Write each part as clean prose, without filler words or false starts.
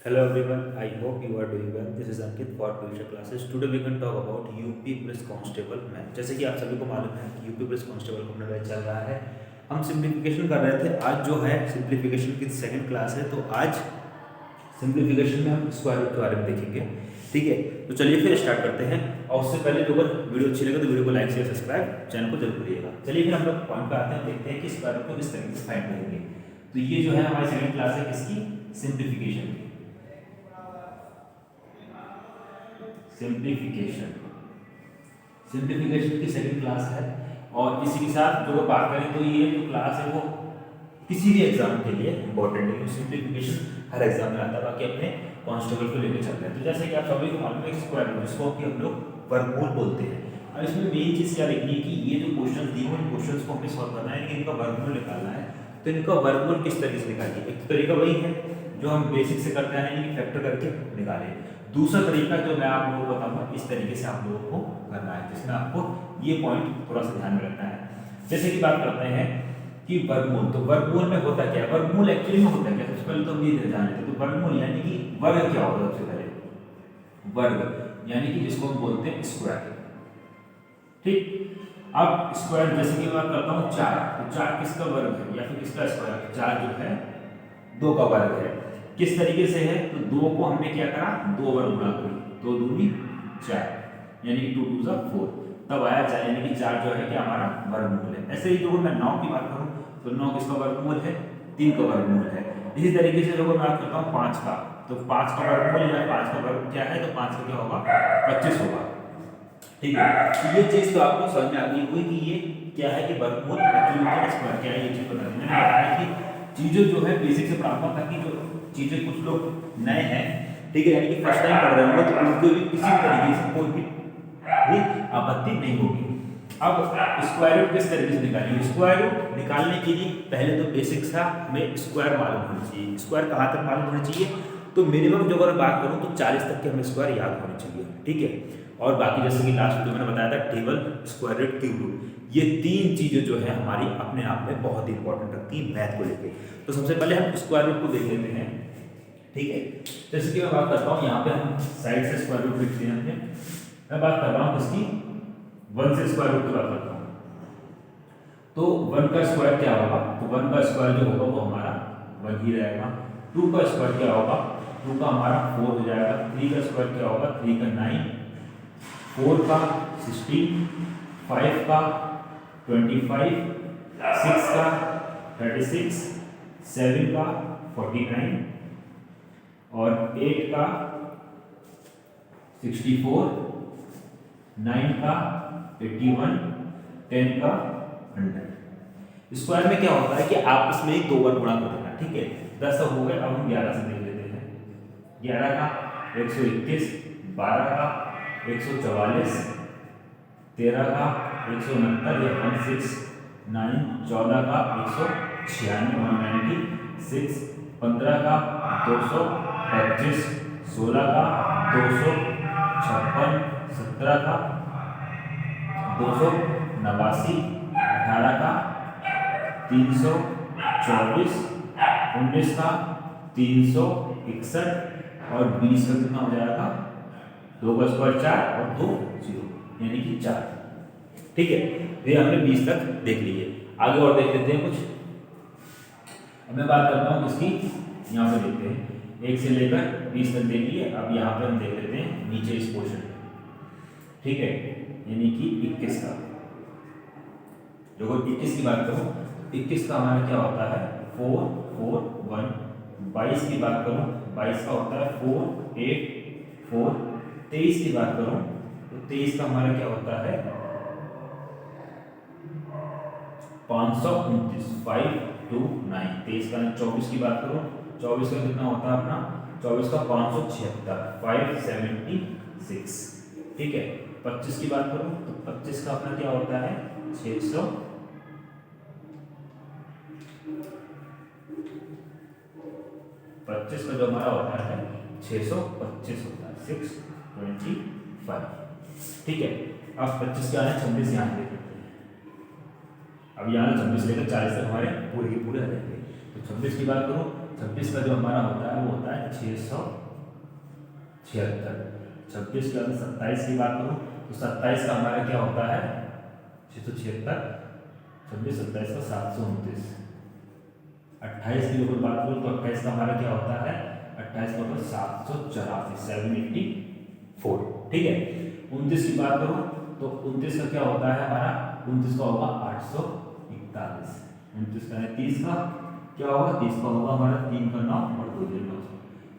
Hello everyone, I hope you are doing well. This is Ankit for future classes. Today we can talk about UP police constable math. जैसे कि आप सभी को मालूम है कि यूपी पुलिस कांस्टेबल का अपना बैच चल रहा है। हम सिंप्लीफिकेशन कर रहे थे। आज जो है सिंप्लीफिकेशन की सेकंड क्लास है, तो आज सिंप्लीफिकेशन में हम स्क्वायर रूट के बारे में देखेंगे। ठीक है, तो चलिए फिर स्टार्ट करते हैं। और उससे पहले जो अगर वीडियो अच्छी लगे तो वीडियो को लाइक शेयर सब्सक्राइब चैनल को जरूर करिएगा। चलिए फिर हम लोग पॉइंट पे आते हैं, देखते हैं कि स्क्वायर रूट को किस तरीके से फाइंड करेंगे। तो ये जो है हमारी सेकंड क्लास है किसकी, सिंप्लीफिकेशन की। सिंप्लीफिकेशन सिंप्लीफिकेशन की सेकंड क्लास है। और इसी के साथ जो बात करें तो ये जो क्लास है वो किसी भी एग्जाम के लिए इंपॉर्टेंट है। सिंप्लीफिकेशन हर एग्जाम में आता है, बाकी अपने कांस्टेबल को लेकर चल रहे हैं। तो जैसे कि आप सभी को मालूम है स्क्वायर रूट, जिसको कि हम लोग वर्गमूल बोलते हैं। अब इसमें मेन चीज क्या लिखनी है कि ये जो क्वेश्चन दिए हुए क्वेश्चंस को हमें सॉल्व करना है, इनका वर्गमूल निकालना है। तो इनका वर्गमूल किस तरीके से निकालिए, एक तरीका वही है जो हम बेसिक से करते हैं, यानी फैक्टर करके निकालें। दूसरा तरीका जो मैं आप लोगों को बताऊंगा, इस तरीके से आप लोगों को करना है, जिसमें आपको ये पॉइंट थोड़ा सा ध्यान में रखना है। जैसे कि बात करते हैं कि वर्गमूल, तो वर्गमूल में होता क्या है, वर्गमूल एक्चुअली में होता क्या है, सबसे पहले तो हम ये जान लेते हैं। तो वर्गमूल यानी कि वर्ग क्या होता है, सबसे पहले वर्ग यानी कि जिसको हम बोलते हैं स्क्वायर। ठीक, अब स्क्वायर जैसे कि मैं करता हूँ 4, तो 4 किसका वर्ग है या फिर किसका स्क्वायर, 4 जो है 2 का वर्ग है। किस तरीके से है, तो 2 को हमने क्या करा, 2 वर्ग गुणा करी, 2 दूनी 4, यानी कि 2 2 जा 4, तब आया 4, यानी कि 4 जो है कि हमारा वर्गमूल है। ऐसे ही जो मैं 9 की बात करूं तो 9 किसका वर्गमूल है, 3 का वर्गमूल है। इसी तरीके से जो मैं बात करता हूं 5 का, तो 5 का वर्गमूल या 5 का वर्ग क्या है, तो 5 का क्या होगा, 25 होगा। ठीक है, तो ये चीज तो आपको समझ में आ गई होगी कि ये क्या है कि वर्गमूल एक्चुअली क्या है, स्क्वायर क्या है, ये चीज बता दी। मैंने बताया कि चीजें जो है बेसिक से पढ़ाऊंगा, ताकि जो चीजें कुछ लोग नए हैं, ठीक है, यानी कि फर्स्ट टाइम पढ़ रहे होंगे, तो उनको भी किसी तरीके से कोई भी आपत्ति नहीं होगी। अब स्क्वायर रूट किस तरीके से निकालेंगे, स्क्वायर रूट निकालने के लिए पहले तो बेसिक सा हमें स्क्वायर मालूम होना चाहिए। स्क्वायर कहाँ तक मालूम होना चाहिए, तो मिनिमम जो अगर बात करूँ तो 40 तक के हमें स्क्वायर याद होने चाहिए। ठीक है, और बाकी जैसे कि लास्ट वीडियो मैंने बताया था table, square root, cube root, ये 3 चीजें जो है हमारी अपने आप में बहुत ही इंपॉर्टेंट रखती है मैथ को लेके। तो सबसे पहले हम स्क्वायर रूट को देख लेते हैं। ठीक है, जैसे कि मैं बात करता हूँ, यहाँ पे हम साइड से स्क्वायर रूट लिखते हैं। मैं बात कर रहा हूँ इसकी 1 से स्क्वायर रूट की बात करता हूँ, तो 1 का स्क्वायर क्या होगा, तो 1 का स्क्वायर जो होगा वो हमारा 1 ही रहेगा। 2 का स्क्वायर क्या होगा, 2 का हमारा 4 हो जाएगा। 3 का स्क्वायर क्या होगा, 3 का 9, 4 का 16, 5 का 25, 6 का 36, 7 का 49 और 8 का 64, 9 का 81, 10 का 100। स्क्वायर में क्या होता है कि आपस में ही 2 बार गुणा कर देना। ठीक है, 10 हो गए, अब हम 11 से देख लेते हैं। 11 का 121, 12 का 144, 13 का 169 या 169, 14 का 196, 196, 15 का 225, 16 का 256, 17 का 289, 18 का 324, 19 का 361 और 20 का कितना हो जाएगा, 2 का स्क्वायर 4 और 2 0, यानी कि 4। ठीक है, ये हमने 20 तक देख लिए, आगे और देख लेते हैं कुछ। अब मैं बात करता हूँ इसकी, यहाँ पे देखते हैं 1 से लेकर 20 तक देख लिए। अब यहाँ पे हम देख लेते हैं नीचे इस पोर्शन। ठीक है, यानी कि 21 का, जो 21 की बात करूँ, 21 का हमारा क्या होता है, 4 4 1। 22 की बात करूँ, 22 का होता है 4 8 4। 23 की बात करूँ तो 23 का हमारा क्या होता है, 529, 5 2 9। 23 का 24 की बात करूँ, 24 का कितना होता है अपना, 24 का 576, 576। ठीक है, 25 की बात करूँ तो 25 का अपना क्या होता है, 600। 25 का जो हमारा होता है 625 होता है, 625। ठीक है, अब 25 क्या है, 26 यहाँ देख लेते हैं। अब यहाँ 26 लेकर 40 तक हमारे पूरे के पूरे आ जाएंगे। तो 26 की बात करूँ, 26 का जो हमारा होता है वो होता है 676। 26 के बाद 27 की बात करूँ तो 27 का हमारा क्या होता है 676, 26 27 का 729। 28 की अगर बात करूँ तो 28 का हमारा क्या होता है 28 का होता है 784, 784। ठीक है। 29 की बात करूँ तो 29 का क्या होता है हमारा 29 का होगा 841। 29 का है 30 का क्या होगा 30 का होगा हमारा 3 का 9 और 2 9।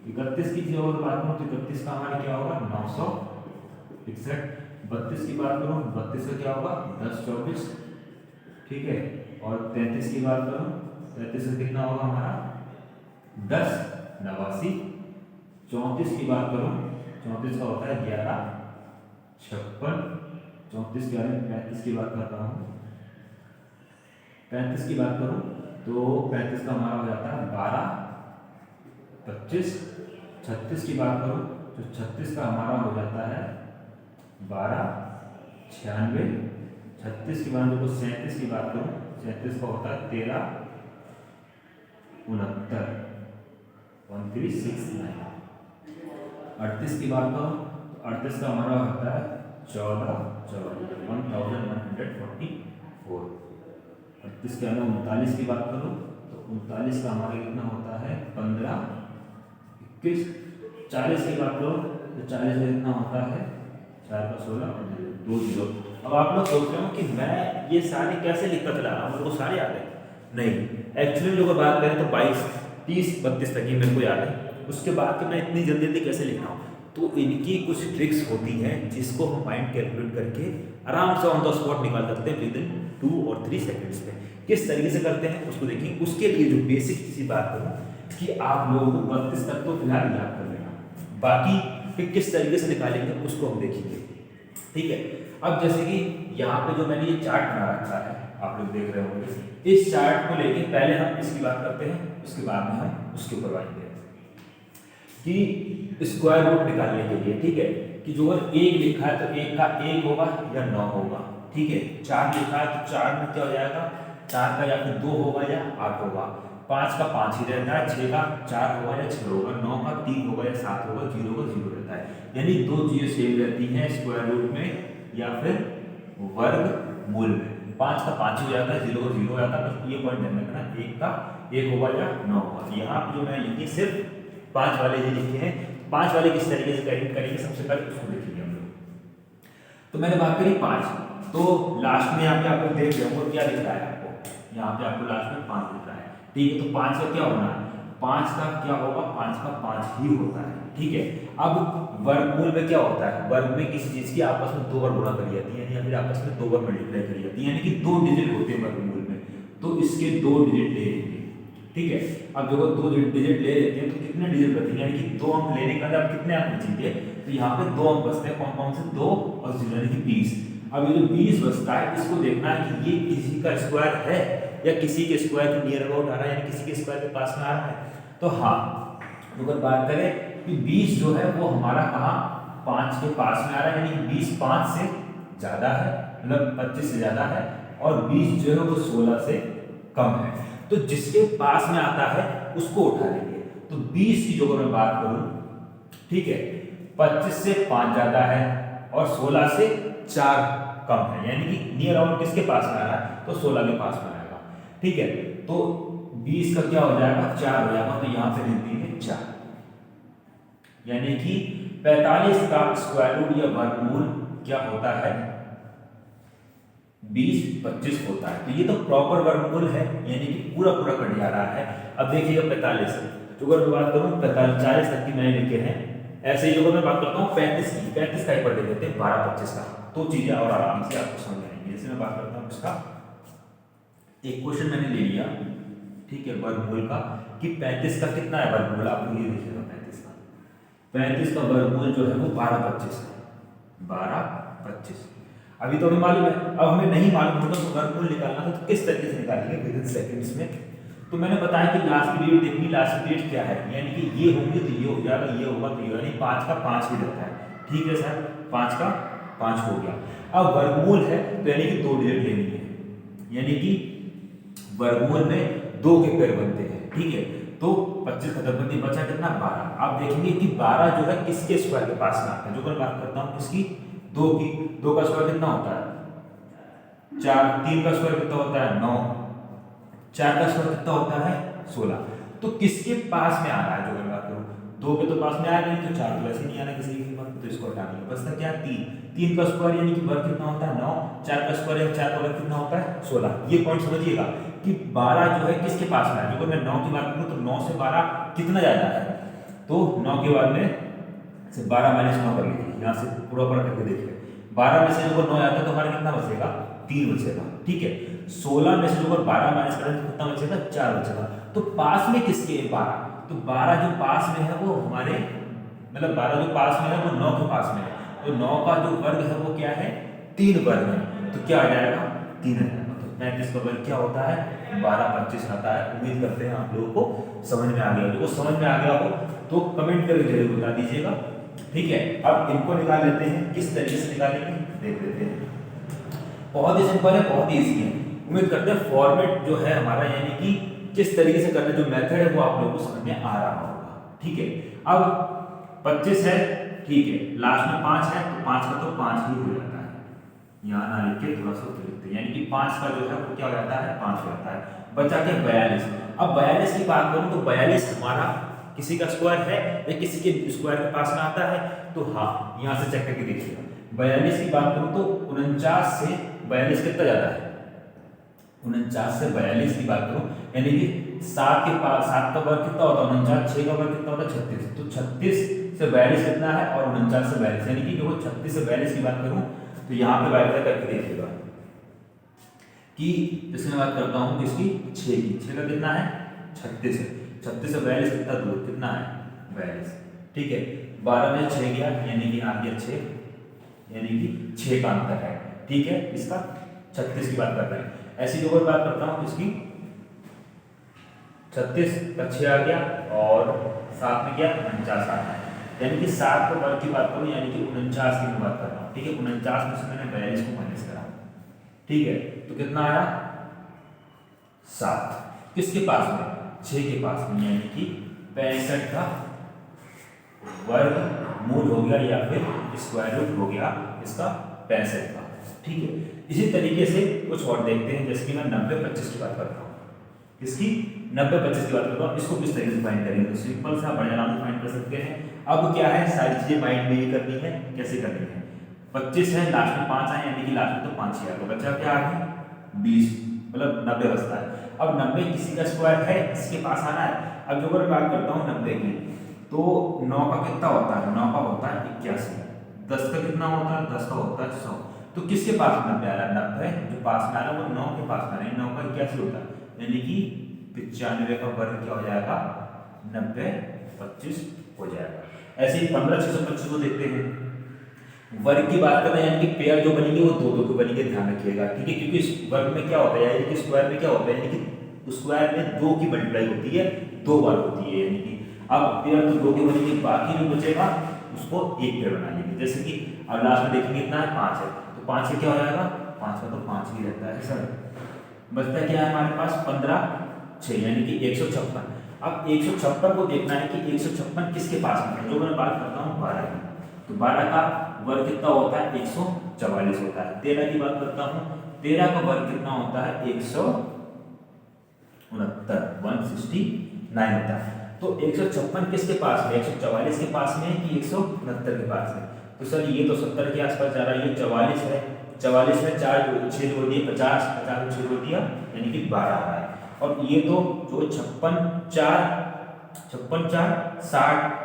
31 की अगर बात करूँ तो 31 का हमारा क्या होगा 961। 32 की बात करूँ 32 का क्या होगा 1024। ठीक है। और 33 की बात करूँ 33 का कितना होगा हमारा 1089। 34 की बात करूँ 34 का होता है 1156। 34 के बारे में 35 की बात कर रहा हूँ। 35 की बात करूँ तो 35 का हमारा हो जाता है 1225। 36 की बात करूँ तो 36 का हमारा हो जाता है 1296। 36 के बाद देखो 37 की बात करूँ 37 का होता है 1369, 1369। 38 की बात करूँ तो 38 का हमारा होता है 1144। 38 के अंदर 39 की बात करूँ तो 39 का हमारा कितना होता है 1521। 40 की बात करो तो 40 का कितना होता है 4 का 16 2 0। अब आप लोग सोच रहे हो कि मैं ये सारे कैसे लिखकर चला रहा हूँ, मेरे को सारे याद है? नहीं, एक्चुअली जो बात करें तो 22 30 32 तक ही मेरे को याद है। उसके बाद तो मैं इतनी जल्दी जल्दी कैसे लिख रहा हूँ? तो इनकी कुछ ट्रिक्स होती हैं जिसको हम माइंड कैलकुलेट करके आराम से ऑन द स्पॉट निकाल सकते हैं विद इन 2 और 3 सेकंड्स में। किस तरीके से करते हैं उसको देखिए। उसके लिए जो बेसिक किसी बात करूँ कि आप लोगों को 32 तक तो फिलहाल याद कर लेना, बाकी फिर किस तरीके से निकालेंगे उसको हम देखेंगे। ठीक है। अब जैसे कि यहाँ पे जो मैंने ये चार्ट बना रखा है आप लोग देख रहे होंगे, इस चार्ट को लेके पहले हम इसकी बात करते हैं, उसके बाद में हम उसके ऊपर आएंगे कि स्क्वायर रूट निकालने के लिए। ठीक है। कि जो अगर 1 लिखा है तो 1 का 1 होगा या 9 होगा। ठीक है। 4 लिखा है तो 4 में क्या हो जाएगा 4 का या फिर 2 होगा या 8 होगा। 5 का 5 ही रहता है, 6 का 4 होगा या 6 होगा, 9 का 3 होगा या 7 होगा, 0 का 0 रहता है। यानी दो चीजें सेम रहती हैं स्क्वायर रूट में या फिर वर्गमूल में। 5 का 5 हो जाता है, 0 का 0 हो जाता है। बस ये पॉइंट ध्यान रखना 1 का 1 होगा या 9 होगा। यहाँ पे जो मैंने लिखी सिर्फ 5 वाले ही लिखे हैं। 5 वाले किस तरीके से करेंगे सबसे पहले उसको देखेंगे हम लोग। तो मैंने बात करी 5, तो लास्ट में यहाँ पे आप लोग देख रहे होंगे क्या लिख रहा है आपको, यहाँ पे आपको लास्ट में 5 लिख रहा है। ठीक है। तो 5 का क्या होना है 5 का क्या होगा 5 का 5 ही होता है। ठीक है। अब वर्गमूल में क्या होता है, वर्ग में किसी चीज की आपस में 2 बार गुणा करी जाती है या फिर आपस में 2 बार मल्टीप्लाई करी जाती है, यानी कि 2 डिजिट होते हैं वर्गमूल में। तो इसके 2 डिजिट ले लेंगे। ठीक है। अब जब 2 डिजिट ले लेते हैं तो कितने डिजिट बचेंगे, यानी कि 2 अंक लेने के बाद आप कितने अंक बचेंगे, तो यहाँ पे 2 अंक बचते हैं। कौन कौन से 2 और 0 यानी कि 20। अब ये जो 20 बचता है इसको देखना है कि ये किसी का स्क्वायर है या किसी के स्क्वायर के नियर अबाउट आ रहा है, यानी किसी के स्क्वायर के पास में आ रहा है। तो हाँ, अगर बात करें कि 20 जो है वो हमारा कहाँ 5 के पास में आ रहा है, यानी 20 5 से ज्यादा है, मतलब 25 से ज्यादा है, और 20 जो है वो 16 से कम है। तो जिसके पास में आता है उसको उठा लेंगे। तो 20 की जो मैं बात करूं, ठीक है, 25 से 5 ज्यादा है और 16 से 4 कम है, यानी कि नियर अबाउट किसके पास में आ रहा है, तो 16 के पास में आएगा। ठीक है। तो 20 का क्या हो जाएगा 4 हो जाएगा, तो यहां से लिख देंगे 4, यानी कि 45 का स्क्वायर रूट या वर्गमूल क्या होता है 20-25 होता है। तो ये तो प्रॉपर वर्गमूल है, यानी कि पूरा पूरा कट जा रहा है। अब देखिएगा 45, तो अगर मैं बात करूं 45 40 तक की मैंने लिखे हैं। ऐसे ही अगर मैं बात करता हूं 35 की, 35 का एक बार दे देते हैं 12-25 का, तो चीजें और आराम से आपको समझ आएंगी। जैसे मैं बात करता हूं इसका एक क्वेश्चन मैंने ले लिया, ठीक है, वर्गमूल का कि 35 का कितना है वर्गमूल, आप लोग ये देखिएगा 35 का वर्गमूल जो है वो 12-25 है। 12-25 अभी तो हमें मालूम है। अब हमें नहीं मालूम होता तो वर्गमूल निकालना था, तो किस तरीके से निकालेंगे विद इन सेकंड्स में। तो मैंने बताया कि लास्ट पीरियड देखनी, लास्ट पीरियड क्या है, यानी कि ये होंगे तो ये हो जाएगा, ये होगा तो ये, यानी 5 का 5 ही रहता है। ठीक है सर, 5 का 5 हो गया। अब वर्गमूल है तो यानी कि 2 डिजिट लेनी है, यानी कि वर्गमूल में 2 के पेयर बनते हैं। ठीक है। तो 25 खत्म कर दिया, बचा कितना 12। आप देखेंगे कि 12 जो है किसके स्क्वायर के पास में आता है, जो मैं बात करता हूँ किसकी, 2 की। 2 का स्क्वायर कितना होता है 4, 3 का स्क्वायर कितना होता है 9, 4 का स्क्वायर कितना होता है 16। तो किसके पास में आ रहा है, जो मैं बात करूँ 2 के तो पास में आएगा नहीं, तो 4 तो वैसे नहीं आना किसी की कीमत, तो इसको हटा देंगे। बचता क्या 3, 3 का स्क्वायर यानी कि वर्ग कितना होता है 9, 4 का स्क्वायर यानी 4 का वर्ग कितना होता है 16। ये पॉइंट समझिएगा कि 12 जो है किसके पास में है। अगर मैं 9 की बात करूँ तो 9 से 12 कितना ज्यादा है, तो 9 के बाद में से 12 माइनस 9 कर लीजिए, यहाँ से पूरा पूरा करके देखिए। 12 में से अगर 9 आता है तो हमारा कितना बचेगा 3 बचेगा, ठीक है। 16 में से अगर 12 माइनस करें तो कितना बचेगा 4 बचेगा। तो पास में किसके 12, तो 12 जो पास में है वो हमारे, मतलब 12 जो पास में है वो 9 के पास में है, तो 9 का जो वर्ग है वो क्या है 3 वर्ग है, तो क्या आ जाएगा 3 आ जाएगा। तो 35 का वर्ग क्या होता है 12, 25 आता है। उम्मीद करते हैं आप लोगों को समझ में आ गया, जो समझ में आ गया हो तो कमेंट करके जरूर बता दीजिएगा, ठीक है। अब इनको निकाल लेते हैं, किस तरीके से निकालेंगे देख लेते हैं। बहुत ही सिंपल है, बहुत ही ईजी है। उम्मीद करते हैं फॉर्मेट जो है हमारा, यानी कि किस तरीके से करना जो मेथड है वो आप लोगों को समझ में आ रहा होगा, ठीक है। अब 25 है, ठीक है, लास्ट में 5 है तो 5 का तो 5 ही हो जाता है, यहाँ ना लिख के थोड़ा सा ऊपर लिखते हैं, यानी कि 5 का जो है वो क्या हो जाता है 5 हो जाता है। बचा के 42। अब 42 की बात करूं तो 42 हमारा किसी का स्क्वायर है या किसी के स्क्वायर के पास में आता है, तो हाँ यहाँ से चेक करके देखिएगा। 42 की बात करूं तो 49 से 42 कितना ज्यादा है, 49 से 42 की बात करूं यानी कि 7 के पास 7 का वर्ग कितना होता है 49, 6 का वर्ग कितना होता है 36, तो 36 से 42 कितना है और 49 से 42, यानी कि जो 36 से 42 की बात करूं तो यहाँ पे बाय करके देखिएगा कि जैसे मैं बात करता हूँ किसकी 6 की, 6 का कितना है 36 है, 36 से 42 कितना दूर कितना है 42, ठीक है। 12 में 6 गया यानी कि आ गया 6, यानी कि 6 का अंतर है, ठीक है। इसका 36 की बात कर रहे हैं। ऐसी जो बात करता हूँ इसकी 36 का 6 आ गया और साथ में क्या 49 आ गया, यानी कि 7 को वर्ग की बात करूं यानी कि 49 की मैं बात कर रहा हूँ, ठीक है। 49 में से मैंने 42 को माइनस करा, ठीक है, तो कितना आया 7, किसके पास में 6 के पास में, यानी कि 65 का वर्ग मूल हो गया या फिर स्क्वायर रूट हो गया इसका 65 का, ठीक है। इसी तरीके से कुछ और देखते हैं, जैसे कि मैं 90-25 की बात करता हूँ, इसकी 90-25 की बात करता हूँ, इसको किस तरीके से फाइंड करेंगे, तो सिंपल सा बड़े आराम से फाइंड कर सकते हैं। अब क्या है सारी चीजें माइंड में ही करनी है, कैसे करनी है। 25 है, लास्ट में 5 आए यानी कि लास्ट में तो 5 ही आएगा, बचा क्या आगे 20, मतलब 90 बचता है। अब 90 किसी का स्क्वायर है, इसके पास आना है। अब जो मैं बात करता हूँ 90 की, तो 9 का कितना होता है 9 का होता है 81, 10 का कितना होता है 10 का होता है 100, तो किसके पास में 90 आ रहा है 90 जो पास में आ रहा है वो 9 के पास में आ रहा है, 9 का 81 होता है, यानी कि 95 का वर्ग क्या हो जाएगा 90-25 हो जाएगा। ऐसे ही 15-625 को देखते हैं। वर्ग की बात कर रहे हैं यानी कि पेयर जो बनेंगे वो 2-2 के बनेंगे, ध्यान रखिएगा, ठीक है। क्योंकि इस वर्ग में क्या होता है यानी कि स्क्वायर में क्या होता है, यानी कि स्क्वायर में 2 की मल्टीप्लाई होती है 2 बार होती है, यानी कि अब पेयर तो 2 के बनेंगे, बाकी जो बचेगा उसको एक पेयर बना लेंगे। जैसे कि अब लास्ट में देखेंगे कितना है 5 है, तो 5 से क्या हो जाएगा 5 का तो 5 ही रहता है सर। बचता क्या है हमारे पास 15-6 यानी कि 156। अब 156 को देखना है कि 156 किसके पास में है, जो मैं बात करता हूँ 12 की, तो 12 का वर्ग कितना होता है 144 होता है। 13 की बात करता हूँ, 13 का वर्ग कितना होता है 169 होता है। तो 156 किसके पास में 144 के पास में कि 169 के पास में, तो सर ये तो 70 के आसपास जा रहा है, ये 44 है, 44 में 4 6 जोड़ दिए 50, 50 में 6 जोड़ दिया यानी कि 12 आ रहा है। और ये तो जो 56 4 60,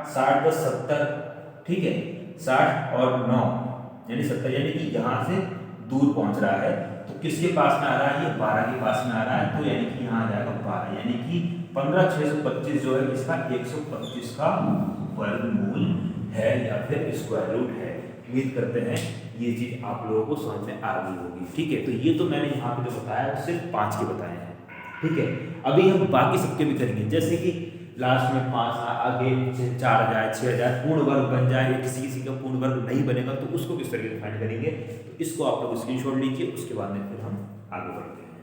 60 10 70, ठीक है, 60 और 9 यानी 70, यानी कि यहाँ से दूर पहुंच रहा है, तो किसके पास में आ रहा है ये 12 के पास में आ रहा है, तो यानी कि यहाँ आ जाएगा 12, यानी कि 15/625 जो है इसका 125 का वर्गमूल है या फिर स्क्वायर रूट है। उम्मीद करते हैं ये चीज आप लोगों को समझ में आ गई होगी, ठीक है। तो ये तो मैंने यहाँ पे जो बताया वो सिर्फ 5 के बताए हैं, ठीक है। अभी हम बाकी सबके भी करेंगे, जैसे कि लास्ट में 5 आगे 4 आ जाए 6 आ जाए, पूर्ण वर्ग बन जाए, किसी किसी का पूर्ण वर्ग नहीं बनेगा तो उसको किस तरीके से फाइंड करेंगे, तो इसको आप लोग स्क्रीनशॉट लीजिए, उसके बाद में फिर हम आगे बढ़ते हैं।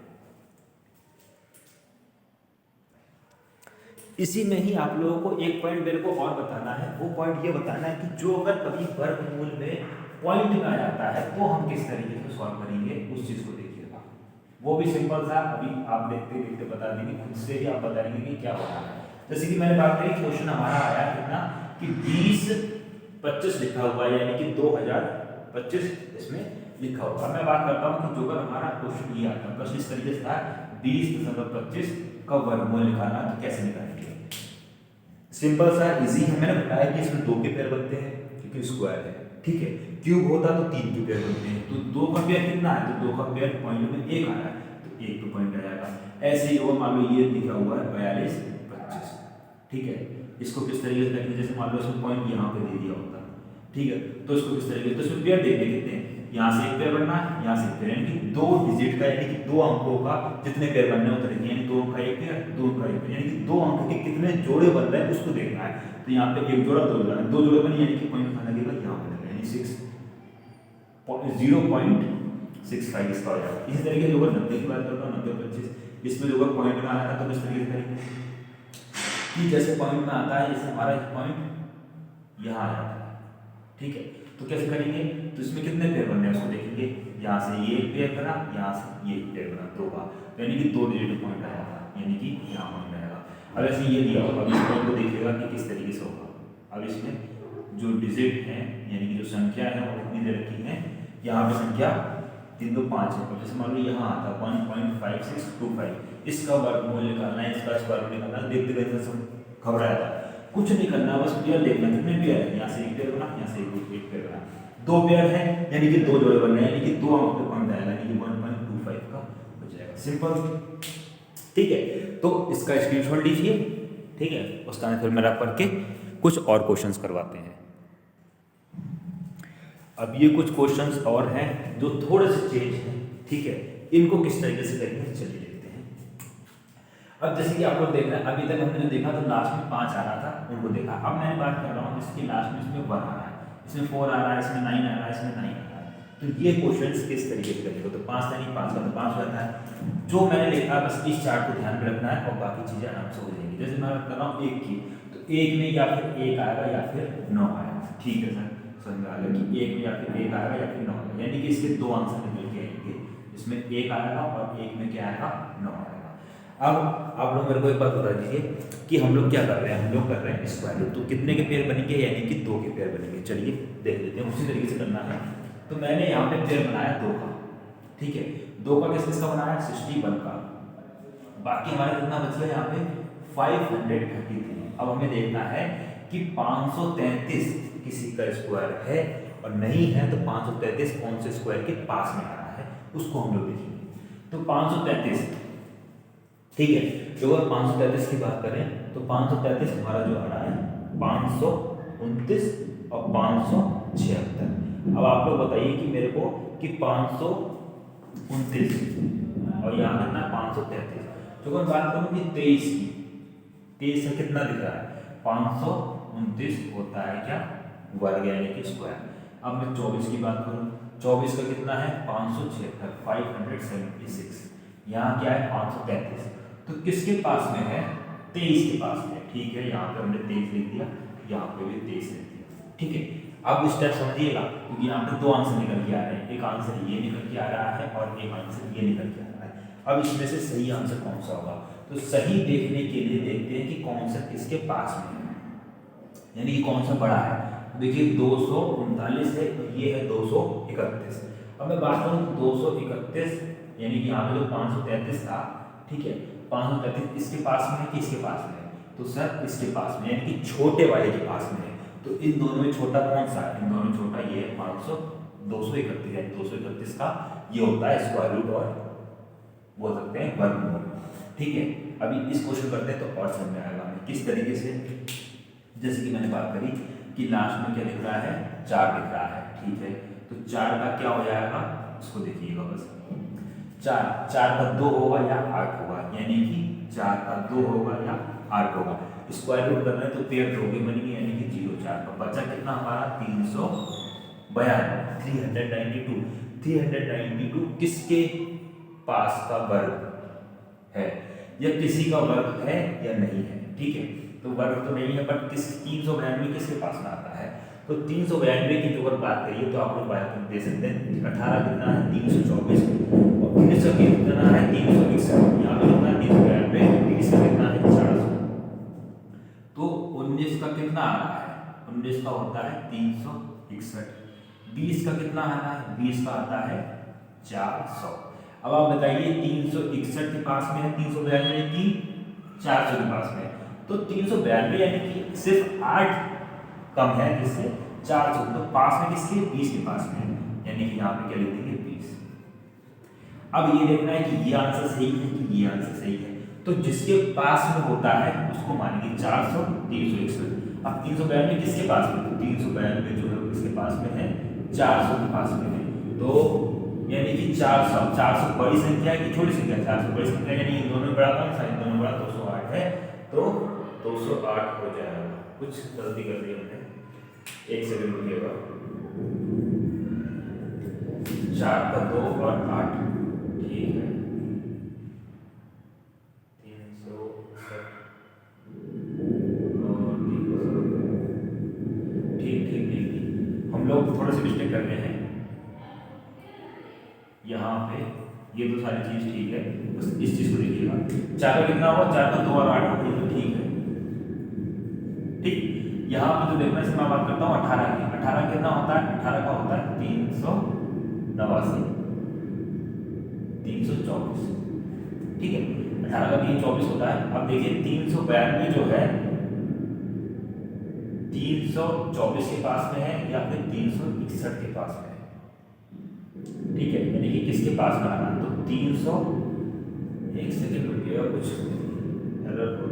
इसी में ही आप लोगों को एक पॉइंट मेरे को और बताना है। वो पॉइंट ये बताना है कि जो अगर कभी वर्गमूल में पॉइंट में आ जाता है तो हम किस तरीके से सॉल्व करेंगे, उस चीज को देखिएगा। वो भी सिंपल सा, अभी आप देखते देखते बता देंगे, खुद से ही आप बताएंगे कि क्या हो रहा है। जैसे कि मैंने बात करी, क्वेश्चन हमारा आया कितना कि 2025 लिखा हुआ है, यानी कि 2025 इसमें लिखा हुआ। मैं बात करता हूँ कि जो अगर हमारा क्वेश्चन ये आता है, प्रश्न इस तरीके से था 20.25 का वर्गमूल निकालना, तो कैसे निकालेंगे। सिंपल सा इजी है। मैंने बताया कि इसमें 2 के पेयर बनते हैं क्योंकि स्क्वायर है, ठीक है। क्यूब होता तो 3 के पेयर बनते हैं, तो 2 का पेयर कितना है, तो 2 का पेयर पॉइंट में 1 आ रहा है, तो 1 पे पॉइंट आ जाएगा। ऐसे ही और मान लो ये लिखा हुआ है 42.25, ठीक है। इसको किस तरीके से करेंगे, जैसे मान लो इसमें पॉइंट यहाँ पे दे दिया होता, ठीक है, तो इसको किस तरीके से, तो इसमें पेयर देखते कितने हैं, यहाँ से एक पेयर बनना है, यहाँ से एक पेयर, यानी कि 2 डिजिट का, यानी कि 2 अंकों का जितने पेयर बनने हैं उतने, यानी 2 का एक पेयर, 2 का एक पेयर, यानी कि 2 अंक के कितने जोड़े बन रहे हैं उसको देखना है। तो यहाँ पे एक जोड़ा, 2 जोड़ा, 2 जोड़े बने, यानी कि पॉइंट कहाँ लगेगा, यहाँ पे लगेगा, यानी 0.65 इसका हो जाएगा। इसी तरीके से अगर 90 की बात करता हूँ, 90/25 इसमें जो अगर पॉइंट में आना था तो किस तरीके से करेंगे कि जैसे पॉइंट में आता है, जैसे हमारा पॉइंट यहाँ आ जाता है, ठीक है, तो कैसे करेंगे, तो इसमें कितने पेयर बनने हैं उसको देखेंगे। यहाँ से ये एक पेयर बना, यहाँ से ये एक पेयर बना, 2 का, यानी कि 2 डिजिट पॉइंट आया था, यानी कि यहाँ पॉइंट आएगा। अब ऐसे ये दिया होगा, अब इस पॉइंट को देखिएगा कि किस तरीके से होगा। अब इसमें जो डिजिट है, यानी कि जो संख्या है वो कितनी दे रखी है, यहाँ पे संख्या 3 2 5 है, जैसे मान लो यहाँ आता 1.5625, इसका वर्गमूल निकालना है, इसका स्क्वायर रूट निकालना है। देखते देखते सब घबराया था, कुछ नहीं करना, बस पेयर देखना कितने पेयर है, यहाँ से एक पेयर बना, यहाँ से एक पेयर बना, 2 पेयर है, यानी कि 2 जोड़े बन रहे हैं, यानी कि 2 अंक पे पॉइंट आएगा, यानी कि 1.25 का हो जाएगा। सिंपल, ठीक है। तो इसका स्क्रीनशॉट लीजिए, ठीक है, उसका आंसर में रख करके कुछ और क्वेश्चंस करवाते हैं। अब ये कुछ क्वेश्चंस और हैं जो थोड़े से चेंज हैं, ठीक है, इनको किस तरीके से करेंगे चलिए देखते हैं। अब जैसे कि आप लोग देख रहे हैं, अभी तक हमने जो देखा तो लास्ट में 5 आ रहा था, उनको देखा। अब मैं बात कर रहा हूँ जैसे कि लास्ट में इसमें 1 आ रहा है, इसमें 4 आ रहा है, इसमें 9 आ रहा है, इसमें 9 आ रहा है, तो ये क्वेश्चंस किस तरीके से करेंगे। तो 5 यानी 5 का तो 5 रहता है, जो मैंने लिखा बस इस चार्ट को ध्यान में रखना है और बाकी चीजें आराम से हो जाएंगी। जैसे मैं कर रहा हूँ 1 की, तो 1 में या फिर 1 आएगा या फिर 9 आएगा, ठीक है सर, समझ में आ गया कि 1 में या फिर 1 आएगा या फिर 9 आएगा, यानी कि इसके 2 आंसर निकल के आएंगे, इसमें 1 आएगा और 1 में क्या आएगा, 9 आएगा। अब आप लोग मेरे को एक बात बता दीजिए कि हम लोग क्या कर रहे हैं, हम लोग कर रहे हैं स्क्वायर रूट, तो कितने के पेयर बनेंगे, यानी कि 2 के पेयर बनेंगे। चलिए देख लेते हैं, उसी तरीके से करना है। तो मैंने यहाँ पे पेयर बनाया 2 का, ठीक है, 2 का किस किसका बनाया, 61 का, बाकी हमारा कितना बच गया यहाँ पे 533। अब हमें देखना है कि 533 किसी का स्क्वायर है और नहीं है, तो 533 कौन से स्क्वायर के पास में आ रहा है उसको हम लोग देखेंगे। तो 533, ठीक है, जो अगर 533 की बात करें तो 533 हमारा जो आ रहा है 529 और 576। अब आप लोग बताइए कि मेरे को कि 529 और यहाँ कितना 533, तो अगर बात करूँ कि 23 की, 23 से कितना दिख रहा है 529 होता है क्या, वर्ग यानी कि स्क्वायर। अब मैं 24 की बात करूँ, 24 का कितना है 576, 576, यहाँ क्या है 533, तो किसके पास में है 23 के पास में, ठीक है, यहाँ पे हमने 23 लिख दिया, यहाँ पे भी 23 लिख दिया, ठीक है। अब स्टेप समझिएगा, क्योंकि यहाँ पे 2 आंसर निकल के आ रहे हैं, एक आंसर ये निकल के आ रहा है और एक आंसर ये निकल के आ रहा है। अब इसमें से सही आंसर कौन सा होगा, तो सही देखने के लिए देखते हैं कि कौन सा किसके पास में है, यानी कि कौन सा बड़ा है। देखिए 239 है, तो ये है 231। अब मैं बात करूँ 231, यानी कि यहाँ पे जो 533 था, ठीक है, 533 इसके पास में है कि इसके पास में है, तो सर इसके पास में, यानी कि छोटे वाले के पास में है। तो इन दोनों में छोटा कौन सा है, इन दोनों में छोटा ये है 231, यानी 231 का ये होता है स्क्वायर रूट और बोल सकते हैं वर्गमूल, ठीक है। अभी इस क्वेश्चन करते हैं तो और समझ में आएगा हमें किस तरीके से। जैसे कि मैंने बात करी कि लास्ट में क्या दिख रहा है 4 दिख रहा है, ठीक है, तो 4 का क्या हो जाएगा उसको देखिएगा बस, 4 का 2 होगा या 8 होगा, यानी कि 4 का 2 होगा या 8 होगा। स्क्वायर रूट करना है तो पेयर 2 के बनेंगे, यानी कि 0 4 का बचा कितना हमारा 392, 392 किसके पास का वर्ग है या किसी का वर्ग है या नहीं है, ठीक है। तो वर्ग तो नहीं है, बट 392 किसके पास में आता है? तो 392 की जो अगर बात करिए तो आप लोग बात दे सकते हैं 18 कितना है 324 और 19 का कितना है 361। यहाँ पे कितना 392, 20 का कितना है 400। तो 19 का कितना आ रहा है? 19 का होता है 361। 20 का कितना आ रहा है? 20 का आता है 400। अब आप बताइए 361 के पास में है 392 की 400 के पास में, तो 392 यानी कि सिर्फ 8 कम है जिससे 400, तो पास में किसके 20 के पास में, यानी कि यहाँ पे क्या लिख देंगे 20। अब ये देखना है कि ये आंसर सही है कि ये आंसर सही है, तो जिसके पास में होता है उसको मानेंगे 400 361। अब 392 किसके पास में? 392 जो है वो किसके पास में है 400 के पास में है, तो यानी कि 400 बड़ी संख्या है कि छोटी संख्या? 400 बड़ी संख्या, यानी इन दोनों में बड़ा कौन सा? इन दोनों में बड़ा 208 है, तो 208 हो जाएगा। कुछ गलती कर दी हमने, एक सेकंड रुकिएगा। 4 का 2 और 8, ठीक है 360 और 300, ठीक। हम लोग थोड़े से मिस्टेक कर रहे हैं यहाँ पे, ये तो सारी चीज ठीक है, बस इस चीज को देखिएगा। 4 का कितना हुआ? 4 का 2 और 8 हो, तो ठीक है, ठीक। यहाँ पे जो देखना है इसमें मैं बात करता हूँ 18 की। 18 कितना होता है? 18 का होता है 389, 324, ठीक है। 18 का 324 होता है। अब देखिए 392 जो है 324 के पास में है या फिर 361 के पास में है, ठीक है, यानी कि किसके पास में आना? तो 300, एक सेकंड रुकिएगा, कुछ एरर हो रहा है।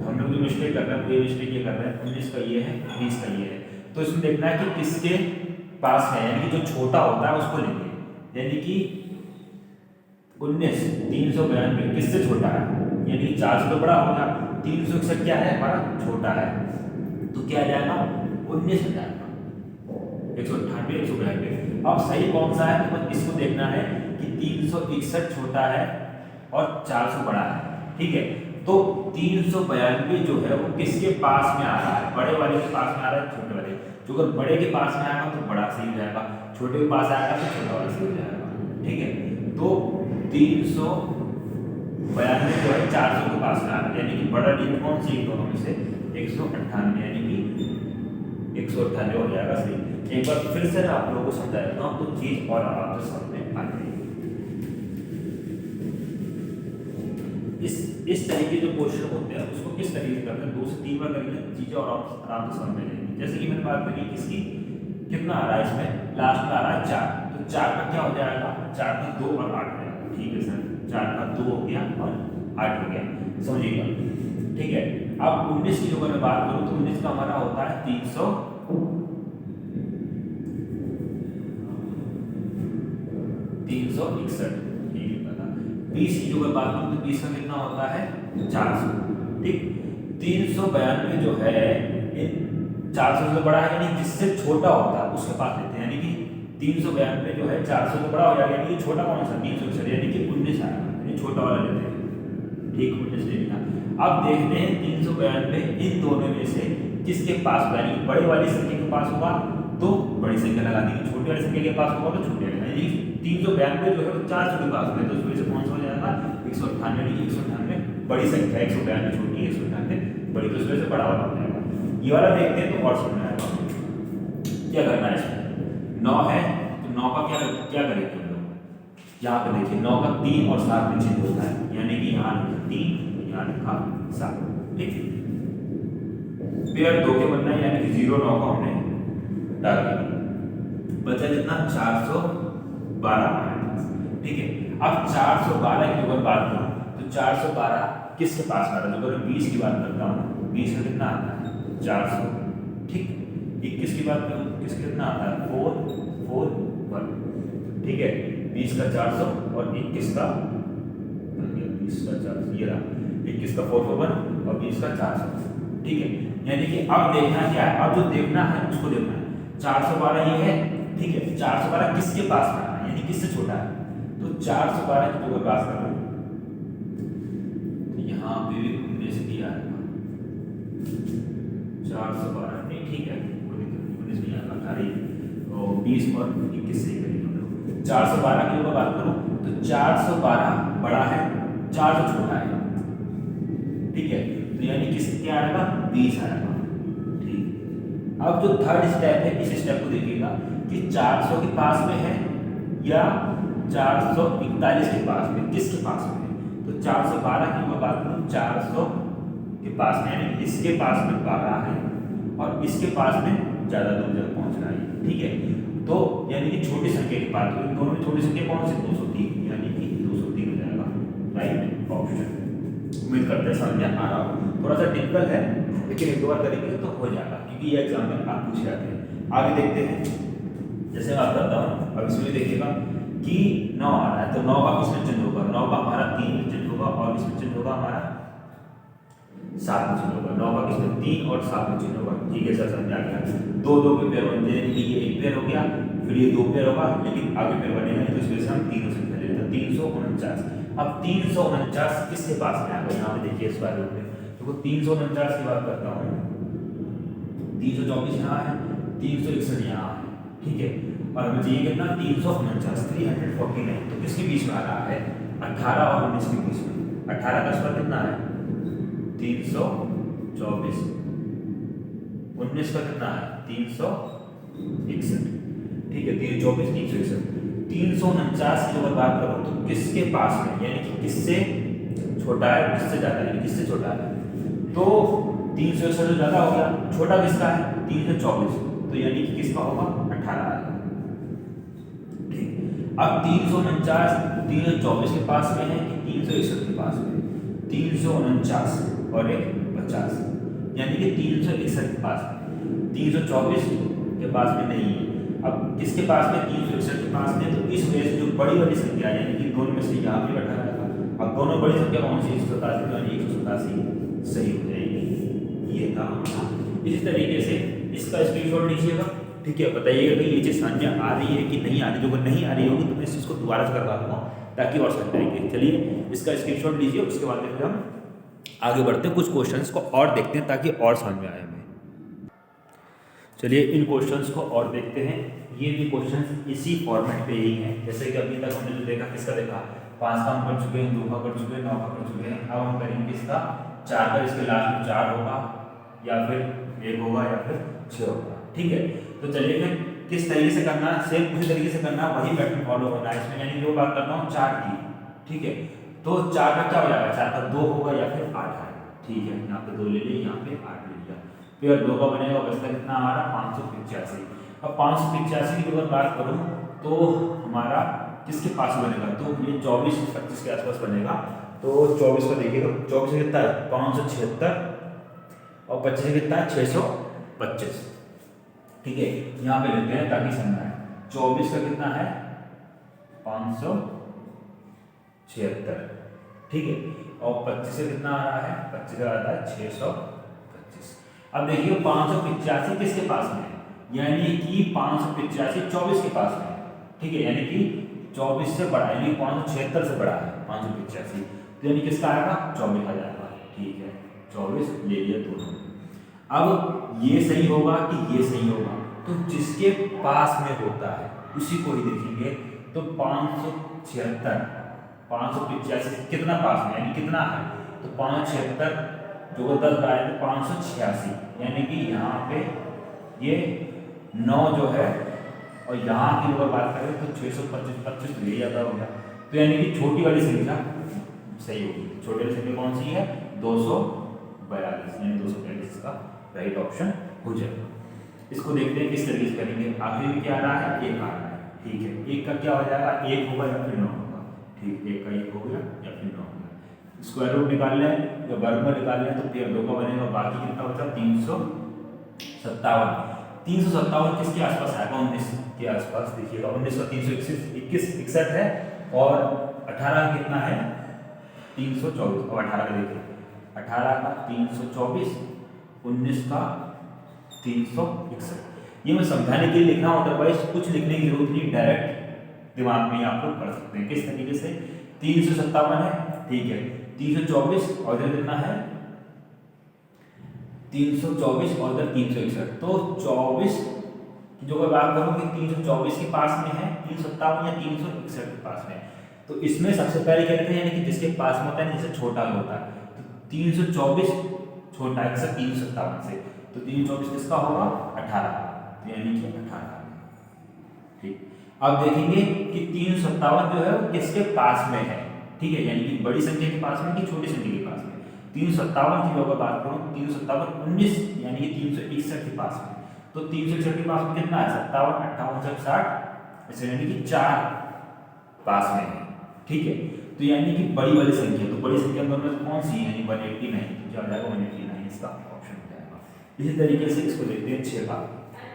हम लोग जो मिस्टेक कर रहे हैं, ये मिस्टेक ये कर रहे हैं, 19 का ये है 20 का ये है, तो इसमें देखना है कि किसके पास है, यानी कि जो छोटा होता है उसको लेंगे, यानी कि 19 392 किससे छोटा है, यानी कि 400 तो बड़ा होगा, 361 क्या है हमारा? छोटा है, तो क्या आ जाएगा 19 हो जाएगा, 198 192। अब सही कौन सा है? तो बस इसको देखना है कि 361 छोटा है और 400 बड़ा है, ठीक है। तो 392 जो है वो किसके पास में आ रहा है? बड़े वाले के पास में आ रहा है, छोटे वाले? जो अगर बड़े के पास में आएगा तो बड़ा सही हो जाएगा, छोटे के पास आएगा तो छोटा वाला सही हो जाएगा, ठीक है। तो 392 जो है 400 के पास में आ रहा है, यानी कि बड़ा डिजिट कौन सी दोनों में से? 198, यानी कि 198 हो जाएगा सही। एक बार फिर से आप लोगों को समझा देता हूँ तो चीज और आपको समझ में आ जाएगी। इस तरीके जो क्वेश्चन होते हैं उसको किस तरीके से करते हैं, 2 से 3 बार करेंगे चीजें और आराम से समझ में आएंगी। जैसे कि मैंने बात करी किसकी, कितना आ रहा है इसमें? लास्ट में आ रहा है 4, तो 4 का क्या हो जाएगा? 4 का 2 और 8 हो जाएगा, ठीक है सर। 4 का 2 हो गया और 8 हो गया, समझिएगा, ठीक है। अब 19 की जो मैं बात करूँ तो 19 का हमारा होता है 361, ठीक है पता। 20 की जो मैं बात करूँ तो 20 का कितना होता है? 400, ठीक। 392 जो है इन 400 से बड़ा है, यानी जिससे छोटा होता है उसके पास लेते हैं, यानी कि 392 जो है 400 से बड़ा हो जाएगा, यानी कि छोटा कौन सा? 361, यानी कि 19 आएगा, यानी छोटा वाला लेते हैं, ठीक, 19 ले लिया। अब देखते हैं 392 इन दोनों में से किसके पास, यानी बड़े वाली संख्या के पास होगा तो बड़ी संख्या लगा देंगे, छोटी वाली संख्या के पास होगा तो छोटी वाली, यानी 392 जो है 400 के पास में, तो उसमें से कौन सा हो जाएगा? 198, 198 बड़ी संख्या, 192 छोटी, 198 बड़ी, तो उसमें से बड़ा वाला हो जाएगा। ये वाला देखते हैं तो और समझ में आएगा। क्या करना है इसमें? 9 है तो 9 का क्या करेंगे हम लोग? यहाँ पे देखिए 9 का 3 और 7 में छेद होता है, यानी कि यहाँ 3 यहाँ लिखा 7, ठीक। पेयर 2 के बनना है, यानी कि 0 9 को हमने डाल दिया, बचा कितना? 412, ठीक है। अब 412 की अगर बात करूं तो 412 किसके पास आ रहा है? अगर 20 की बात करता हूं 20 का कितना आता है? 400, ठीक। 21 की बात करूं किसका कितना आता है? 441, ठीक है। 20 का 400 और 21 का 400, ये रहा। 21 का 4/1 और 20 का 400। ठीक है, यानी कि अब देखना क्या है, अब जो देखना है उसको देखना है। 412 ये है, ठीक है। 412 किसके पास में है, यानी किससे छोटा है, तो 412 की अगर बात करूं तो यहाँ पे भी 19 दिया है, 412 नहीं, ठीक है, 19 नहीं आएगा, 18 और 20 और 21 से करेंगे। 412 की अगर बात करूं तो 412 बड़ा है, 400 छोटा है, ठीक है। तो यानी किससे क्या आएगा, 20 आएगा। ठीक, अब जो थर्ड स्टेप है, इस स्टेप को देखिएगा कि 400 के पास में है या 441 के पास में, किसके पास में है, तो 412 की मैं बात करूं 400 के पास में, यानी इसके पास में 12 है और इसके पास में ज्यादा दूर तक पहुंच रहा है। ठीक है, तो यानी कि छोटी संख्या की बात करें, दोनों में छोटी संख्या कौन सी, 203, यानी कि 203 हो जाएगा, राइट ऑप्शन। उम्मीद करते हैं समझ में आ रहा हो, थोड़ा सा डिफिकल्ट है लेकिन एक दो बार करेंगे तो हो जाएगा, क्योंकि ये एग्जाम में आप पूछ जाते हैं। आगे देखते हैं, जैसे मैं करता हूँ, अब इसमें देखिएगा कि 9 आ रहा है, तो 9 का किसमें चिन्ह होगा, 9 का हमारा 3 में चिन्ह होगा और इसमें चिन्ह होगा हमारा 7 में चिन्ह होगा। 9 का किसमें 3 और 7 में चिन्ह होगा। ठीक है सर, समझ आ गया। दो दो के पेयर बनते हैं, ये एक पेयर हो गया, फिर ये 2 पेयर होगा, लेकिन आगे पेयर बनेगा नहीं, तो इस वजह से हम 3 से पहले लेते हैं, 349। अब 349 किसके पास में आएगा, यहाँ पे देखिए इस बार में तो 349 की बात करता हूँ, 324 यहाँ है, 361 यहाँ है, ठीक है। और हमें चाहिए कितना, 349, 349, तो किसके बीच में आ रहा है, 18 और 19 के बीच में। 18 का स्क्वायर कितना है, 324, 19 का कितना है, 361, ठीक है, 324 361। 349 की अगर बात करो तो किसके पास में, यानी कि किससे छोटा है, किससे ज्यादा है, किससे छोटा है, तो 361 तो ज्यादा हो गया, छोटा किसका है 324, तो यानी कि किसका होगा 18 आएगा। ठीक, अब 349 324 के पास में है कि 361 के पास में, 349 और एक 50, यानी कि 361 के पास में, 324 के पास में नहीं है। अब किसके पास में, 361 के पास में, तो इस वजह से जो बड़ी वाली संख्या यानी कि दोनों में से यहाँ भी 18 आएगा। अब दोनों बड़ी संख्या कौन सी, 187, यानी 187 सही हो जाएगी। ये था इसी तरीके से इसका स्क्रीनशॉट लीजिएगा, ठीक है। बताइएगा कि ये चीज़ समझ में आ रही है कि नहीं आ रही, जो नहीं आ रही होगी तो मैं इस चीज़ को दोबारा से करवा दूँगा ताकि और समझ पाएंगे। चलिए इसका स्क्रीनशॉट लीजिए, उसके बाद फिर हम आगे बढ़ते हैं, कुछ क्वेश्चंस को और देखते हैं ताकि और समझ में आए हमें। चलिए इन क्वेश्चंस को और देखते हैं। ये भी क्वेश्चंस इसी फॉर्मेट पे ही हैं, जैसे कि अभी तक हमने जो देखा, किसका देखा, 5 का हम कर चुके हैं, 2 का कर चुके हैं, 9 का कर चुके हैं। अब हम करेंगे किसका, 4 का, इसके लास्ट में 4 होगा या फिर 1 होगा या फिर 6 होगा। ठीक है, तो चलिए फिर किस तरीके से करना है, सेम उसी तरीके से करना, वही पैटर्न फॉलो करना है इसमें। यानी जो बात करता हूँ 4 की, ठीक है, तो 4 का क्या हो जाएगा, 4 का 2 होगा या फिर 8 आएगा। ठीक है, यहाँ पे 2 ले लिए, यहाँ पे 8 ले लिया, फिर 2 का बनेगा, बचता कितना हमारा 585। अब 585 की अगर बात करूँ तो हमारा किसके पास बनेगा, तो ये 24-25 के आसपास बनेगा। तो 24 का देखिएगा, 24 कितना है 576 और 25 कितना है 625। ठीक है, यहाँ पे लेते हैं ताकि समझना है। 24 का कितना है 576, ठीक है, और 25 से कितना आ रहा है, 25 का आता है 625। अब देखिए 585 किसके पास में है, यानी कि 585 24 के पास में है, ठीक है, यानी कि 24 से बड़ा, यानी 576 से बड़ा है 585, तो यानी किसका आएगा 24 आ जाएगा। ठीक है, 24 ले लिया दोनों। अब ये सही होगा कि ये सही होगा, तो जिसके पास में होता है उसी को ही देखेंगे। तो 576 585 कितना पास में, यानी कितना है, तो 576 जो 10 बढ़ाए तो 586, यानी कि यहाँ पे ये 9 जो है, और यहाँ की अगर बात करें तो 625 ले जाता होगा, तो यानी कि छोटी वाली संख्या सही होगी। छोटी वाली संख्या कौन सी है 242, यानी 242 का राइट ऑप्शन हो जाएगा। इसको देखते हैं किस तरीके से करेंगे। आखिरी में क्या आ रहा है, 1 आ रहा है, ठीक है, 1 का क्या हो जाएगा, 1 होगा या फिर 9 होगा। ठीक, 1 का 1 हो गया या फिर 9 हो गया। स्क्वायर रूट निकाल लें या वर्गमूल निकाल लें तो फिर 2 का बनेगा, बाकी कितना बचा 357। 357 किसके आसपास आएगा, 19 के आसपास। देखिएगा 19 का 321 61 है, और 18 कितना है 324, और 18 का देखिए 18 का 324, 19 का 361। ये मैं समझाने के लिए लिख रहा हूँ, अदरवाइज कुछ लिखने की जरूरत नहीं, डायरेक्ट दिमाग में आप लोग पढ़ सकते हैं। किस तरीके से 357 है, ठीक है, 324 और इधर कितना है 324 और इधर 361, तो 24 की जो मैं बात करूँ कि 324 के पास में है, 357 या 361 के पास में है, तो इसमें सबसे पहले क्या लिखते हैं, यानी कि जिसके पास में होता है जिससे छोटा होता है, तो 324 छोटा है 357 से, तो 324 किसका होगा 18, यानी कि 18। ठीक, अब देखेंगे कि 357 जो है वो किसके पास में है, ठीक है, यानी कि बड़ी संख्या के पास में कि छोटी संख्या के पास में। 357 की अगर बात करूँ, 357 19 यानी कि 361 के पास में, तो 361 के पास में कितना है 57, 58, 60, ऐसे यानी कि 4 पास में है, ठीक है। तो यानी कि बड़ी वाली संख्या, तो बड़ी संख्या दोनों में कौन सी है, यानी 189, तो क्या हो जाएगा 189, इसका ऑप्शन हो जाएगा। इसी तरीके से इसको देखते हैं 6 का,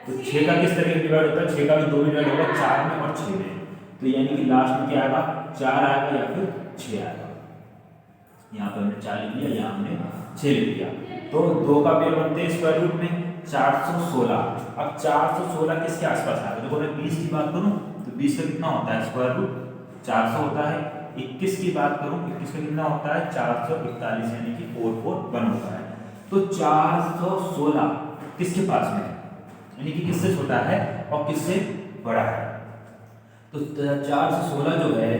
तो 6 का किस तरीके डिवाइड होता है, 6 का भी 2 डिवाइड होगा, 4 में और 6 में, तो यानी कि लास्ट में क्या आएगा 4 आएगा या फिर 6 आएगा। यहाँ पे हमने 4 लिख लिया, यहाँ हमने 6 लिख लिया, तो 2 का पेयर बनते हैं स्क्वायर रूट में 416। अब 416 किसके आसपास आएगा, देखो मैं 20 की बात करूँ तो 20 का कितना होता है स्क्वायर रूट 400 होता है। 21 की बात करूँ, 21 का कितना होता है 441, यानी कि 441 होता है। तो 416 किसके पास में है, यानी कि किससे छोटा है और किससे बड़ा है, तो 416 जो है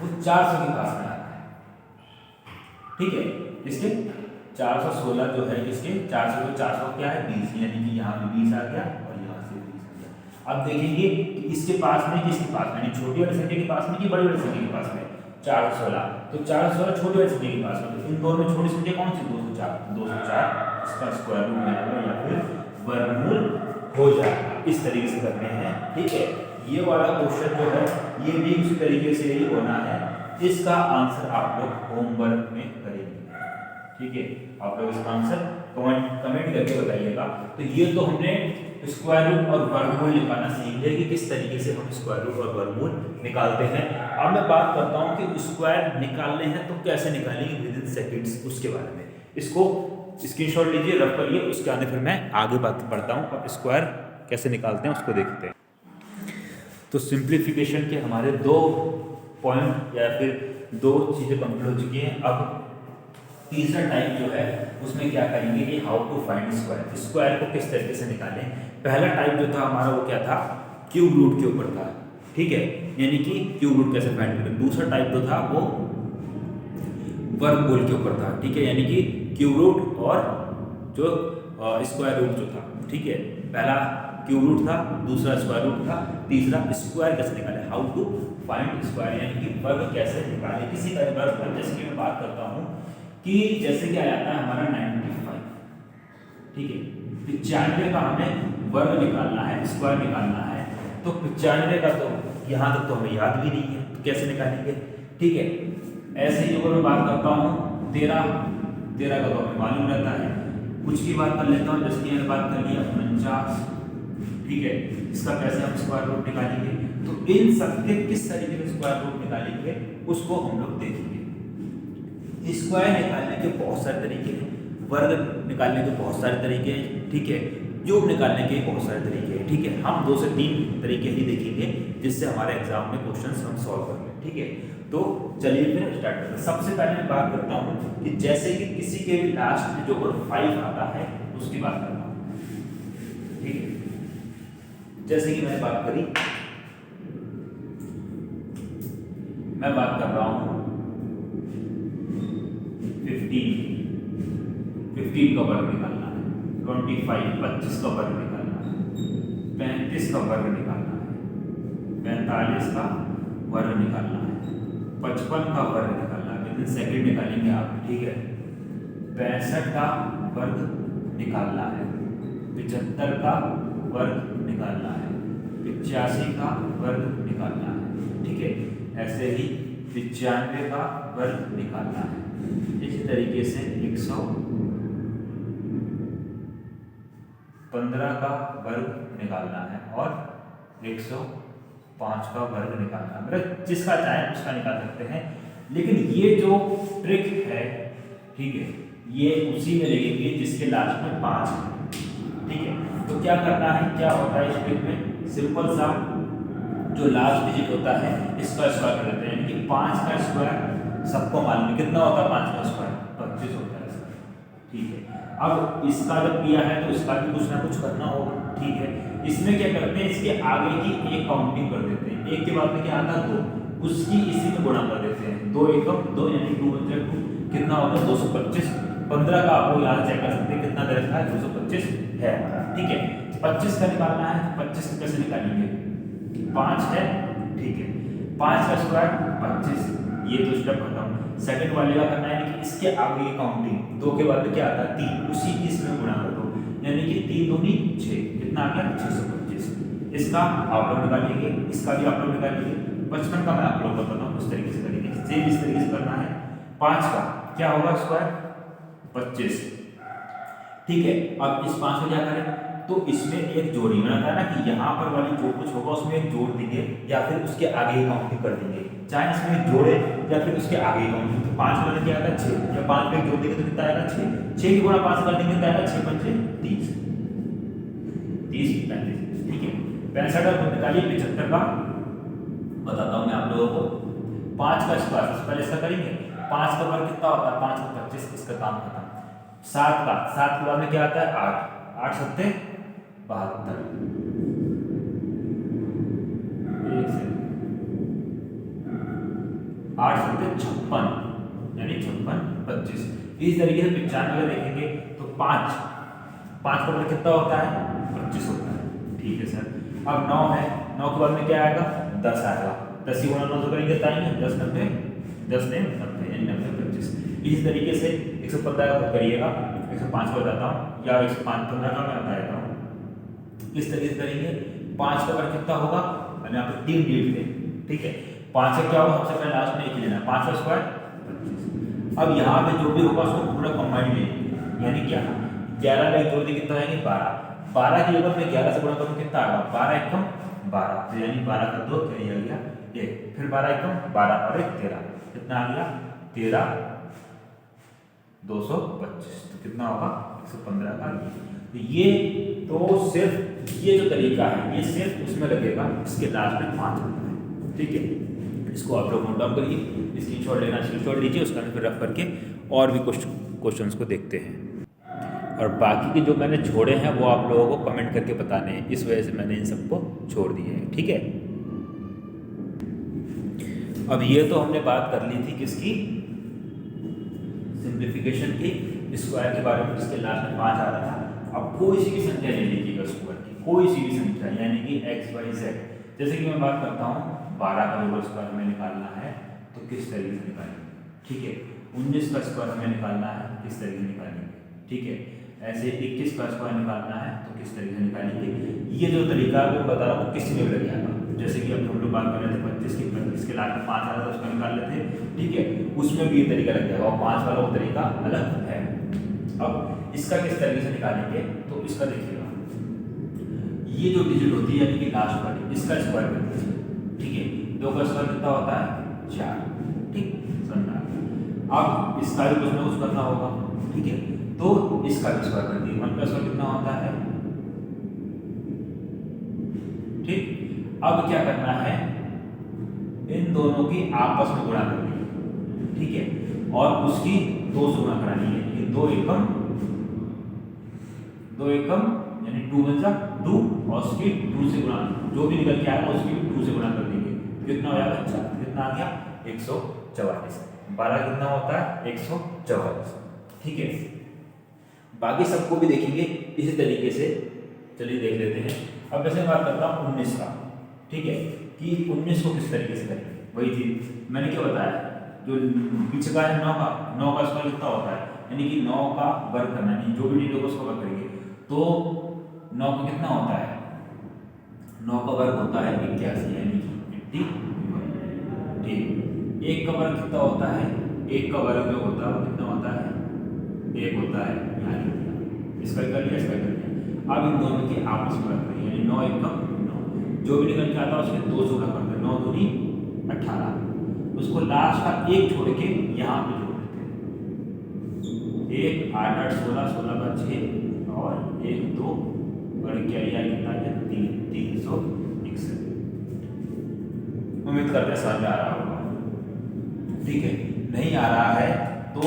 वो 400 के पास में आता है, ठीक है। इसके 416 जो है इसके 400 तो 400 क्या है 20, यानी कि यहाँ पे 20 आ गया और यहाँ से 20 आ गया। अब देखेंगे कि इसके पास में किसके पास में, यानी छोटी वाली संख्या के पास में कि बड़ी वाली संख्या के पास में 416, तो 416 छोटी वाली संख्या के पास में, तो इन दोनों में छोटी संख्या कौन सी 204 इसका स्क्वायर रूट में आएगा या फिर वर्गमूल हो जाएगा। इस तरीके से करते हैं, ठीक है। ये वाला क्वेश्चन जो है ये भी उसी तरीके से ही होना है, इसका आंसर आप लोग होमवर्क में करेंगे, ठीक है। आप लोग इसका आंसर कमेंट करके बताइएगा। तो ये तो हमने स्क्वायर रूट और वर्गमूल निकालना सीख लिया कि किस तरीके से हम स्क्वायर रूट और वर्गमूल निकालते हैं। अब मैं बात करता हूँ कि स्क्वायर निकालने हैं तो कैसे निकालेंगे विद इन सेकेंड्स, उसके बारे में। इसको स्क्रीनशॉट लीजिए, रफ करिए, उसके आने फिर मैं आगे बात बढ़ता हूँ और स्क्वायर कैसे निकालते हैं उसको देखते हैं। तो सिंप्लीफिकेशन के हमारे 2 पॉइंट या फिर 2 चीज़ें कंप्लीट हो चुकी हैं। अब तीसरा टाइप जो है उसमें क्या करेंगे कि how to find square, square को किस तरीके से निकालें। पहला टाइप जो था हमारा वो क्या था, क्यूब रूट के ऊपर था, ठीक है, यानी कि क्यूब रूट कैसे फाइंड करें। दूसरा टाइप जो था वो वर्गमूल के ऊपर था, ठीक है, यानी कि क्यूब रूट और जो स्क्वायर रूट जो था, ठीक है। पहला क्यूब रूट था, दूसरा स्क्वायर रूट था, तीसरा स्क्वायर कैसे निकाले, हाउ टू फाइंड स्क्वायर, यानी कि वर्ग कैसे निकाले किसी का वर्ग। जैसे कि मैं बात करता हूँ कि जैसे कि आ जाता है हमारा 95, ठीक है, 95 का हमें वर्ग निकालना है, स्क्वायर निकालना है, तो 95 का तो यहाँ तक तो हमें याद भी नहीं है, तो कैसे निकालेंगे, ठीक है। ऐसे ही अगर मैं बात करता हूँ 13 का तो हमें मालूम रहता है। कुछ की बात कर लेता हूँ, जैसे कि मैंने बात कर लिया 49, ठीक है, इसका कैसे हम स्क्वायर रूट निकालेंगे। तो इन सबके किस तरीके से स्क्वायर रूट निकालेंगे उसको हम लोग देखेंगे। स्क्वायर निकालने के बहुत सारे तरीके हैं, वर्ग निकालने के बहुत सारे तरीके हैं, ठीक है, क्यूब निकालने के बहुत सारे तरीके हैं, ठीक है। हम 2 से 3 तरीके ही देखेंगे जिससे हमारे एग्जाम में क्वेश्चंस हम सॉल्व कर लें, ठीक है। तो चलिए फिर स्टार्ट करते हैं। सबसे पहले मैं बात करता हूँ कि जैसे कि किसी के भी लास्ट में जो 5 आता है उसकी बात करता हूँ, ठीक है। जैसे कि मैंने बात करी, मैं बात कर रहा हूँ 15 का वर्ग निकालना है, 25 का वर्ग निकालना है, 35 का वर्ग निकालना है, 45 का वर्ग निकालना है, 55 का वर्ग निकालना है, विद इन सेकंड निकालेंगे आप, ठीक है। 65 का वर्ग निकालना है, 75 का वर्ग निकालना है, 85 का वर्ग निकालना है, ठीक है। ऐसे ही 95 का वर्ग निकालना है। इसी तरीके से 115 का वर्ग निकालना है और 105 का वर्ग निकालना है, मतलब जिसका चाहे उसका निकाल सकते हैं। लेकिन ये जो ट्रिक है, ठीक है, ये उसी में लिखेंगे जिसके लास्ट में 5 है, ठीक है। तो क्या करना है, क्या होता है इस ट्रिक में, सिंपल सा जो लास्ट डिजिट होता है इसका स्क्वायर कर देते हैं, यानी कि 5 का स्क्वायर सबको मालूम है कितना होता है, 5 का स्क्वायर 25 होता है सर, ठीक है। अब इसका जब किया है तो इसका भी कुछ ना कुछ करना होगा, ठीक है। इसमें क्या करते हैं, इसके आगे की एक काउंटिंग कर देते हैं, एक के बाद में क्या आता है 2, उसकी इसी में गुणा कर देते हैं, 2 एकम 2 यानी 2 × 2 कितना होगा 225, 15 का आपको यहाँ चेक कर सकते हैं कितना दे रखा है 225 है हमारा, ठीक है। 25 का निकालना है, 25 को कैसे निकालेंगे, 5 है, ठीक है, 5 का स्क्वायर 25, ये तो स्टेप खत्म। सेकंड वाले का करना है, यानी कि इसके आगे की काउंटिंग, 2 के बाद में क्या आता है 3, उसी की इसमें गुणा कर दो, यानी कि 3 दूनी 6, कितना आ गया 625। इसका आप लोग निकालेंगे, इसका भी आप लोग निकालेंगे, 55 का मैं आप लोग बताता हूँ उस तरीके से करेंगे, सेम इस तरीके से करना है। 5 का क्या होगा स्क्वायर 25, ठीक है। अब इस 5 को क्या करें, तो इसमें एक जोड़ी बनाता है ना कि यहाँ पर वाली जो कुछ होगा उसमें एक जोड़ देंगे या फिर उसके आगे ही काउंटिंग कर देंगे, चाहे इसमें एक जोड़े या फिर उसके आगे ही काउंटिंग। तो 5 वाले क्या आएगा 6, या 5 में एक जोड़ देंगे तो कितना आएगा 6, 6 की गुणा 5 कर देंगे तो आएगा 6 × 5 = 30, 30 35, ठीक है। 65 का निकालिए, 75 का बताता हूँ मैं आप लोगों को। 5 का स्क्वायर सबसे पहले इसका करेंगे, 5 का वर्ग कितना होता है 5 का 25, इसका काम खत्म। 7 का, 7 के बाद में क्या आता है 8, 8 सत्ते 72, 8 सत्ते 56, यानी 56 25। इस तरीके से 95 देखेंगे तो 5 का मतलब कितना होता है 25 होता है, ठीक है सर। अब 9 है, 9 के बाद में क्या आएगा 10 आएगा, 10 की गुणा 9 से करेंगे तो आएंगे 10 90, 10 ने 90 यानी 90 25। इस तरीके से 115 का करिएगा, 105 को बताता हूँ या 105 15 का मैं बता देता हूँ। इस तरीके से करेंगे। 5 का वर्ग कितना होगा, मैंने यहाँ पे 3 डिजिट थे, ठीक है। 5 से क्या होगा, सबसे पहले लास्ट में एक ही लेना, 5 का स्क्वायर 25। अब यहाँ पे जो भी होगा उसको पूरा कंबाइंड लेंगे, यानी क्या 11 का एक जोड़ दें कितना आएंगे 12, 12 की जगह में 11 से गुणा करूँ कितना आएगा 12 एकम 12, तो यानी 12 का 2 क्या आ गया 1, फिर 12 एकम 12 और 1 13, कितना आ गया 13 225, तो कितना होगा 115 का। तो ये तो सिर्फ ये जो तरीका है ये सिर्फ उसमें लगेगा इसके लास्ट में 5 आता है, ठीक है। इसको आप लोग नोट डाउन करिए, स्क्रीनशॉट लेना स्क्रीनशॉट लीजिए, उसका फिर रफ करके और भी क्वेश्चंस को देखते हैं। और बाकी के जो मैंने छोड़े हैं वो आप लोगों को कमेंट करके बताने हैं, इस वजह से मैंने इन सबको छोड़ दिए हैं, ठीक है। अब ये तो हमने बात कर ली थी किसकी, सिंप्लीफिकेशन की, स्क्वायर के बारे में, जिसके लास्ट में 5 आ रहा था। अब कोई सी भी संख्या ले लीजिएगा स्क्वायर की, कोई सी भी संख्या, यानी कि x y z। जैसे कि मैं बात करता हूँ 12 का होल स्क्वायर हमें निकालना है तो किस तरीके से निकालेंगे, ठीक है। 19 का स्क्वायर हमें निकालना है किस तरीके से निकालेंगे, ठीक है। ऐसे 21 का स्क्वायर निकालना है तो किस तरीके से निकालेंगे। ये जो तरीका मैं बता रहा हूँ किसी में लग जाएगा, जैसे कि अभी हम लोग बात कर रहे थे 25 के लास्ट में 5 आ रहा था उसका निकाल लेते, ठीक है। उसमें भी ये तरीका लग जाएगा और 5 वाला वो तरीका अलग है। अब इसका किस तरीके से निकालेंगे, तो इसका देखिएगा, ये जो डिजिट होती है यानी कि लास्ट वाली, इसका स्क्वायर कर दीजिए, ठीक है। 2 का स्क्वायर कितना होता है 4, ठीक समझा। अब इसका भी कुछ ना कुछ करना होगा, ठीक है, तो इसका भी स्क्वायर कर दिए। 1 का स्क्वायर कितना होता है, ठीक। अब क्या करना है, इन दोनों की आपस में गुणा करनी है, ठीक है, और उसकी 2 से गुणा करानी है, ये 2 एकम यानी 2 × 2 और उसकी 2 से गुणा, जो भी निकल के आएगा उसकी 2 से गुणा कर देंगे, कितना हो जाएगा 4, कितना आ गया 144। 12 कितना होता है 144, ठीक है। बाकी सबको भी देखेंगे इसी तरीके से, चलिए देख लेते हैं। अब जैसे बात करता हूँ 19 का, ठीक है, कि 19 को किस तरीके से करेंगे, वही चीज मैंने क्या बताया, जो पीछे का है 9 का स्क्वायर कितना होता है, यानी कि 9 का वर्ग करना, यानी जो भी डिजिट होगा उसको वर्ग करेंगे, तो 9 का कितना होता है, 9 का वर्ग होता है 81, यानी 81, ठीक। 1 का वर्ग कितना होता है, 1 का वर्ग जो होता है वो कितना होता है 1 होता है, यानी इसका कर लिया इसका कर लिया। अब इन दोनों की आपस में रख रही है, यानी 9 एकम 9, जो भी निकल के आता है उसके 2 से गुणा करते हैं, 9 दूनी 18, उसको लास्ट का 1 छोड़ के यहाँ पे जोड़ देते हैं, एक 8 8 16 16 का 6 और 1 2 और कैरी आया कितना है 3 361। उम्मीद करते हैं समझ में आ रहा होगा। ठीक है, नहीं आ रहा है तो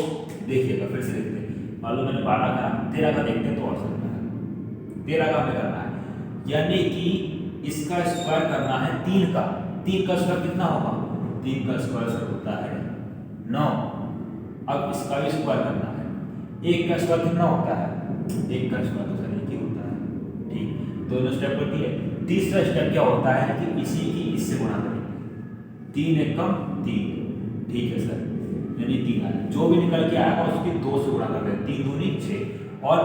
देखिएगा फिर से देखते हैं। मान लो मैंने 12 करा, 13 का देखते हैं तो और समझ में आएगा। 13 का हमें करना है, यानी कि इसका स्क्वायर करना है 3 का। 3 का स्क्वायर कितना होगा? 3 का स्क्वायर सर होता है 9। अब इसका भी स्क्वायर करना है। 1 का स्क्वायर कितना होता है? 1 का स्क्वायर तो सर 1 ही होता है। ठीक, दोनों स्टेप पर किए। तीसरा स्टेप क्या होता है कि इसी की इससे गुणा करेंगे। 3 एकम 3। ठीक है सर, यानी 3 आया, जो भी निकल के आएगा उसकी 2 से गुणा कर देते हैं। 3 दूनी 6, और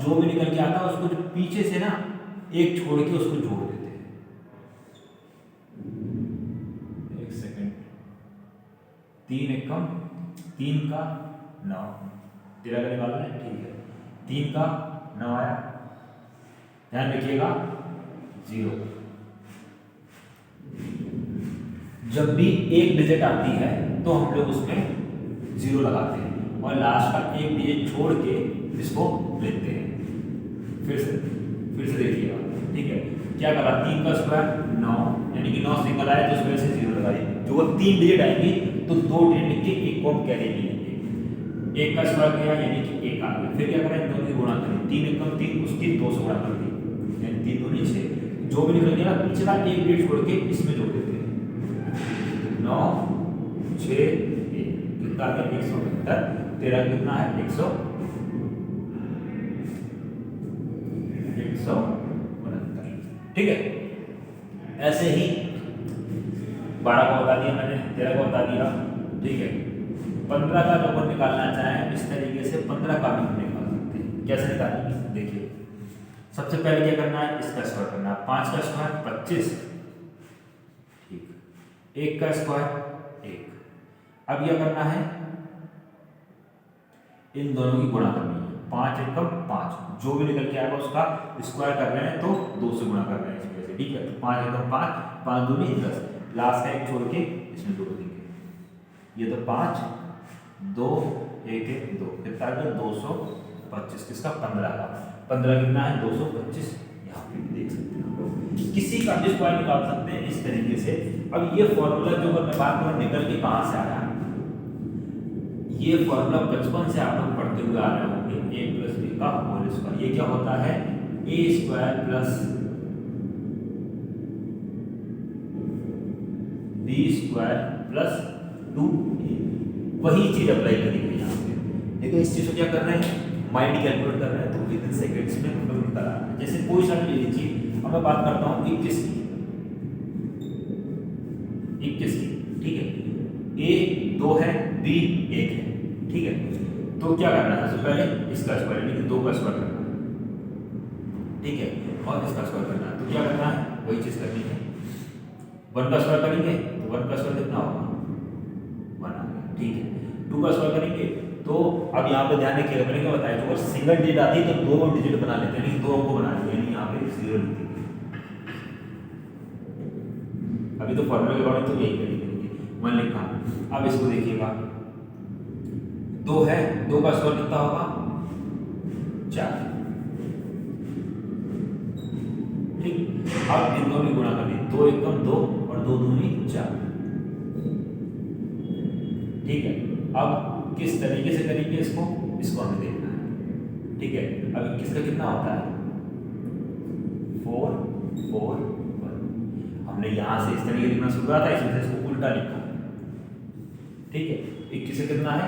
जो भी निकल के आता है उसको जो पीछे से ना 1 छोड़ के उसको जोड़ देते हैं। 1 सेकंड, 3 एकम 3 का 9, 13 का निकालना है। ठीक है, 3 का 9 आया, ध्यान रखिएगा 0। जब भी एक डिजिट आती है तो हम लोग उसमें 0 लगाते हैं और लास्ट का एक डिजिट छोड़ के इसको लेते हैं। फिर से देखिएगा। ठीक है, क्या करा? 3 का स्क्वायर 9, यानी कि 9 सिंगल आया तो उस वजह से 0 लगाइए। जो 3 डिजिट आएंगी तो 2 डिजिट लिख के एक को हम कैरी लेंगे। 1 का स्क्वायर किया यानी कि 1 आ गया। फिर क्या करें? दोनों की गुणा करें। 3 एकम 3, उसकी 2 से गुणा कर दी, यानी 3 दूनी 6। जो भी निकल गया ना पीछे का एक डिजिट छोड़ के इसमें जोड़ देते हैं। 9 6 1 कितना आ गया? 169। 13 कितना है? 169। ठीक है, ऐसे ही 12 को बता दिया मैंने, 13 को बता दिया। ठीक है, 15 का जब हम निकालना चाहें इस तरीके से 15 का भी हम निकाल सकते हैं। कैसे निकालेंगे? देखिए, सबसे पहले क्या करना है? इसका स्क्वायर करना है। 5 का स्क्वायर 25। ठीक, 1 का स्क्वायर 1। अब यह करना है, इन दोनों की गुणा करनी है। 5 एकम 5, जो भी निकल के आएगा उसका स्क्वायर कर रहे हैं तो 2 से गुणा कर रहे हैं इस वजह से। ठीक है, तो 5 एकम 5, 5 दूनी 10, लास्ट का एक छोड़ के इसमें 2 देंगे। ये तो 5 2 1 1 2 कितना है? 225। किसका? 15 का। 15 कितना है? 225। यहाँ पे भी देख सकते हैं आप किसी का भी स्क्वायर निकाल सकते हैं इस तरीके से। अब ये फॉर्मूला जो मैं बात करूँ निकल के कहाँ से आया, ये फॉर्मूला बचपन से आप लोग पढ़ते हुए आ रहे होंगे, a प्लस बी का होल स्क्वायर। ये क्या होता है? a square plus B square plus 2a। वही चीज अप्लाई करेंगे यहाँ पे। देखो इस चीज को क्या कर रहे हैं? माइंड कैलकुलेट कर रहे हैं, तो विद इन सेकेंड्स में हम लोग निकाल रहे हैं। जैसे कोई सा भी ले लीजिए, अब मैं बात करता हूँ 21 की। 21 की, ठीक है, a 2 है, b 1 है। ठीक है, तो क्या करना है? सबसे पहले इसका स्क्वायर यानी कि 2 का स्क्वायर करना है। ठीक है, और इसका स्क्वायर करना है। तो क्या करना है? वही चीज करनी है। 1 का स्क्वायर करेंगे तो 1 का स्क्वायर कितना होगा? 1 आ गया। ठीक है, 2 का स्क्वायर करेंगे तो अब यहाँ पे ध्यान रखिएगा, मैंने क्या बताया, जो सिंगल डिजिट आती है तो 2 डिजिट बना लेते हैं, यानी 2 अंक बना लेते हैं, यानी यहाँ पे 0 लिख देंगे। अभी तो फॉर्मूला के अकॉर्डिंग तो यही करेंगे, 1 लिखा। अब इसको देखिएगा, 2 है, 2 का स्क्वायर कितना होगा? 4। ठीक, अब इन दोनों की गुणा कर दी, 2 एकम 2 और 2 दूनी 4। ठीक है, अब किस तरीके से करेंगे इसको हमें देखना है। ठीक है, अब 21 का कितना होता है? 4 4 1। हमने यहाँ से इस तरीके लिखना शुरू करा था, इस वजह से इसको उल्टा लिखा। ठीक है, 21 से कितना है?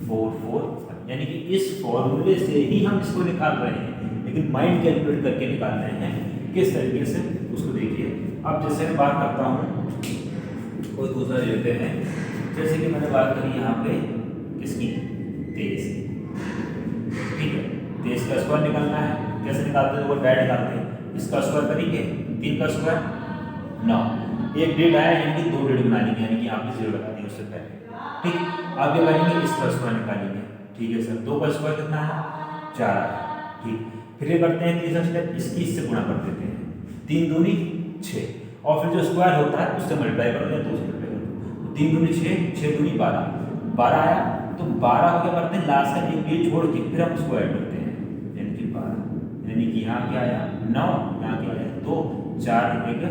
4 4 1, यानी कि इस फॉर्मूले से ही हम इसको निकाल रहे हैं, लेकिन माइंड कैलकुलेट करके निकाल रहे हैं। किस तरीके से उसको देखिए। अब जैसे मैं बात करता हूँ, कोई दूसरा लेते हैं, जैसे कि मैंने बात करी यहाँ पे किसकी? 23। ठीक है, 23 का स्क्वायर निकालना है। कैसे निकालते हैं? वो डायरेक्ट निकालते हैं। इसका स्क्वायर करेंगे, 3 का स्क्वायर 9, एक डेढ़ आया यानी कि 2 डेढ़ बना लेंगे, यानी कि यहाँ पे 0 लगा दिया उससे पहले। ठीक, आगे बढ़ेंगे, इसका स्क्वायर निकालेंगे। ठीक है सर, 2 का स्क्वायर कितना है? 4 आया। ठीक, फिर ये करते हैं तीसरा स्टेप, इसकी इससे गुणा कर देते हैं, 3 दूनी 6, और फिर जो स्क्वायर होता है उससे मल्टीप्लाई कर देते हैं, 2 से मल्टीप्लाई कर दो, 3 दूनी 6, 6 दूनी 12, 12 आया। तो 12 को क्या करते हैं लास्ट का एक ये छोड़ के फिर हम उसको ऐड करते हैं, यानी कि 12, यानी कि यहाँ क्या आया 9, यहाँ क्या आया 2, 4 1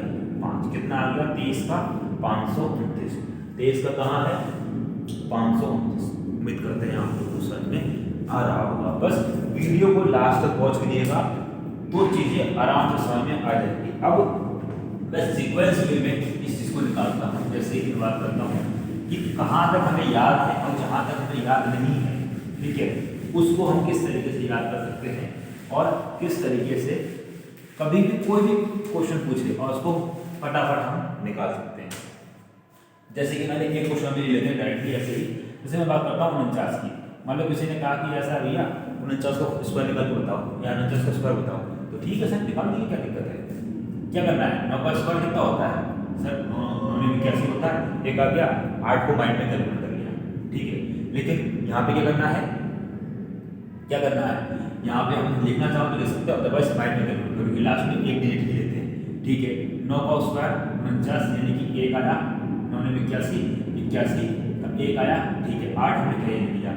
5, कितना आ गया 23 का 529, 23 का कहाँ है 529। उम्मीद करते हैं आप लोगों को समझ में आ रहा होगा। बस वीडियो को लास्ट तक वॉच करिएगा तो चीजें आराम से समझ में आ जाएगी। अब मैं सीक्वेंस वे में इस चीज को निकालता हूँ, जैसे कि बात करता हूँ कि कहाँ तक हमें याद है और जहाँ तक हमें याद नहीं है, ठीक है, उसको हम किस तरीके से याद कर सकते हैं और किस तरीके से कभी भी कोई भी क्वेश्चन पूछे और उसको फटाफट हम निकाल सकते हैं। जैसे कि मैंने एक क्वेश्चन में लेते हैं डायरेक्टली ऐसे ही, जैसे मैं बात करता हूँ 49 की, मान लो किसी ने कहा कि ऐसा भैया 49 को स्क्वायर निकाल के बताओ या 49 का स्क्वायर बताओ, तो ठीक है सर निकाल देंगे, क्या दिक्कत है। क्या करना है, 9 का स्क्वायर कितना होता है सर, 9 में कैसे होता है, एक आ गया 8 को माइंड में कैलकुलेट कर लिया, ठीक है। लेकिन यहाँ पे क्या करना है, क्या करना है, यहाँ पे हम लिखना चाहो तो लिख सकते हो, अदरवाइज माइंड में कैलकुलेट करो, क्योंकि लास्ट में एक डिजिट ही लेते हैं, ठीक है। 9 का स्क्वायर 49 यानी कि 1 आया, 9 में 81 81 तब 1 आया, ठीक है। 8 हमने क्या लिया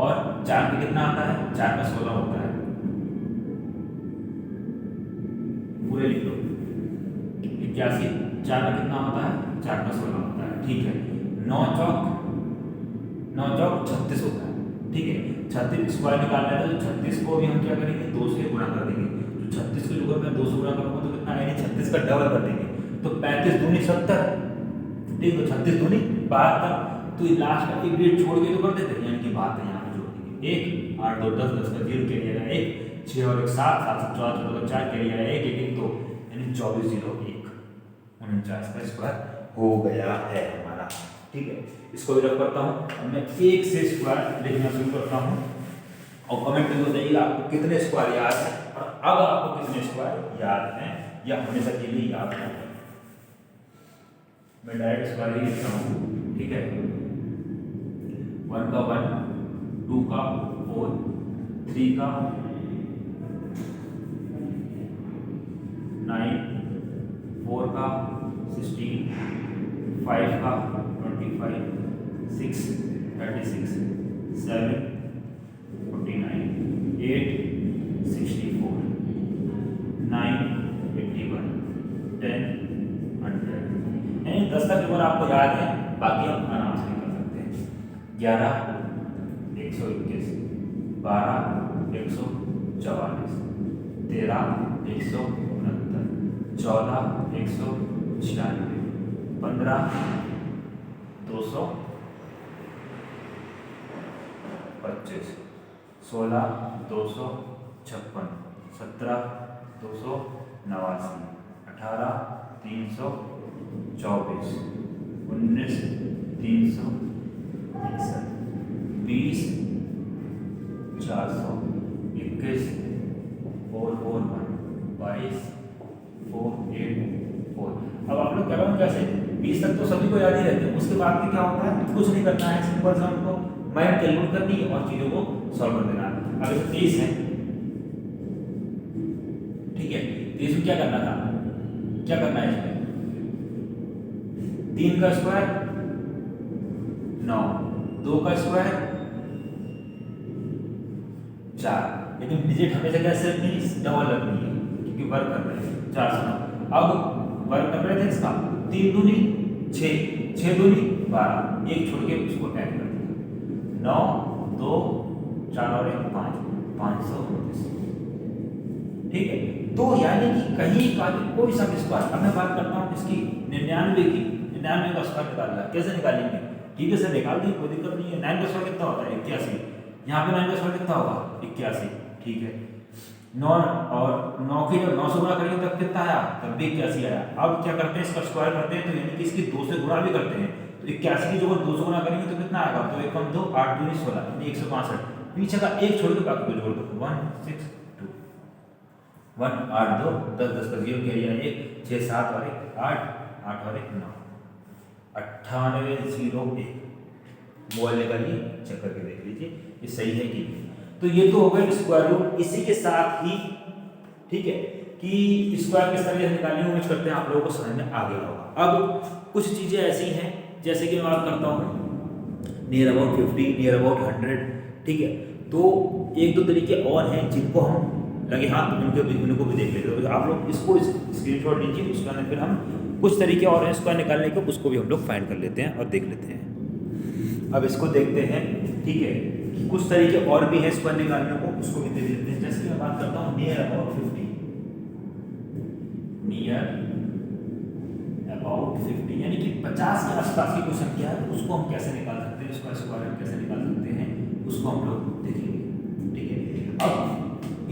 और 4 पे कितना आता है, 4 का 16 होता है, पूरे लिख लो 81, 4 का कितना होता है, 4 का 16 होता है, ठीक है। 9 चौक 36 होता है, ठीक है। 36 स्क्वायर निकालना है तो 36 को भी हम क्या करेंगे 2 से गुणा कर देंगे, तो 36 को जो मैं 2 से गुणा करूँगा तो कितना आएगा, 36 का डबल कर देंगे, तो 35 दूनी 70, ठीक है। 36 दूनी 72, तो लास्ट का एक डेट छोड़ के तो कर देते हैं, यानी कि बात है यहाँ पे जोड़ देंगे 1 8 2 10 10 का 0 के लिए 1 6 और 1 7 7 से 14 14 4 के लिए 1 1 1 2 यानी 24 0 1 49 का स्क्वायर हो गया है हमारा, ठीक है। इसको भी रख करता हूँ, अब मैं 1 से स्क्वायर लिखना शुरू करता हूँ और कमेंट में बताइएगा आपको कितने स्क्वायर याद है और अब आपको कितने स्क्वायर याद हैं या हमेशा के लिए याद है। मैं डायरेक्ट स्क्वायर ही लिखता हूँ, ठीक है। 1 का 1, 2 का 4, 3 का 9, 4 का 16, 5 का 25, 6 36, 7 49, 8 64, 9 81, 10 100, यानी 10 तक नंबर आपको याद है, बाकी हम आराम से निकल सकते हैं। 11 121, 12 144, 13 169, 14 196, 15 225, 16 256, 17 289, 18 324, 19 361, 20 400, 21 441, 22 484। अब आप लोग करोगे कैसे, 20 तक तो सभी को याद ही रहते हैं, उसके बाद में क्या होता है, कुछ नहीं करना है, सिंपल सा हमको माइंड कैलकुलेट करनी है और चीजों को सॉल्व कर देना है। अब इसे 23 है, ठीक है। 23 में क्या करना था, क्या करना है इसमें, 3 का स्क्वायर 9, 2 का स्क्वायर 4, लेकिन डिजिट हमेशा कैसे रखनी है, डबल रखनी है क्योंकि वर्क कर रहे हैं 409। अब वर्क कर रहे थे इसका 3 दूनी 6, 6 दूनी 12, एक छोड़ के उसको ऐड कर दिया, 9 2 4 और 1 5 529, ठीक है। तो यानी कि कहीं का कोई सा स्क्वायर, अब मैं बात करता हूँ इसकी 99 की, 99 का स्क्वायर निकालना है, कैसे निकालेंगे, ठीक है सर निकाल देंगे, कोई दिक्कत नहीं है। 9 का स्क्वायर कितना होता है 81, यहाँ पे 9 का स्क्वायर कितना होगा 81, ठीक है। 9 और 9 की जब 9 से गुणा करेंगे तब कितना आया, तब भी 81 आया। अब क्या करते हैं, इसका स्क्वायर करते हैं तो यानी कि इसकी 2 से गुणा भी करते हैं, तो 81 की जगह 2 से गुणा करेंगे तो कितना आएगा, तो 1 कम 2 8 दूनी 16 यानी 165, पीछे का एक छोड़ के बाकी को जोड़ दो, 1 6 2 1 8 2 10 10 का 0 किया 1 6 7 और 1 8 8 और 1 9 98 0 1। मोबाइल निकालिए चेक करके देख लीजिए ये सही है कि नहीं। तो ये तो हो गया स्क्वायर रूट। इसी के साथ ही ठीक है कि स्क्वायर किस तरह से निकालनी उम्मीद करते हैं आप लोगों को समझ में आ गया होगा। अब कुछ चीजें ऐसी हैं जैसे कि मैं बात करता हूँ नियर अबाउट 50, नियर अबाउट 100, ठीक है। तो एक दो तरीके और हैं जिनको हम लगे हाथ उनको भी देख लेते हैं। तो आप लोग इसको स्क्रीनशॉट लीजिए, उसके बाद फिर हम कुछ तरीके और हैं स्क्वायर निकालने के, उसको भी हम लोग फाइंड कर लेते हैं और देख लेते हैं। अब इसको देखते हैं, ठीक है, कुछ तरीके और भी हैं स्क्वायर निकालने को, उसको भी देख लेते हैं। जैसे कि मैं बात करता हूँ नियर अबाउट 50, नियर अबाउट 50 यानी कि 50 के आसपास की कोई संख्या है, तो उसको हम कैसे निकाल सकते हैं, उसका स्क्वायर हम कैसे निकाल सकते हैं, उसको हम लोग देखेंगे, ठीक है। अब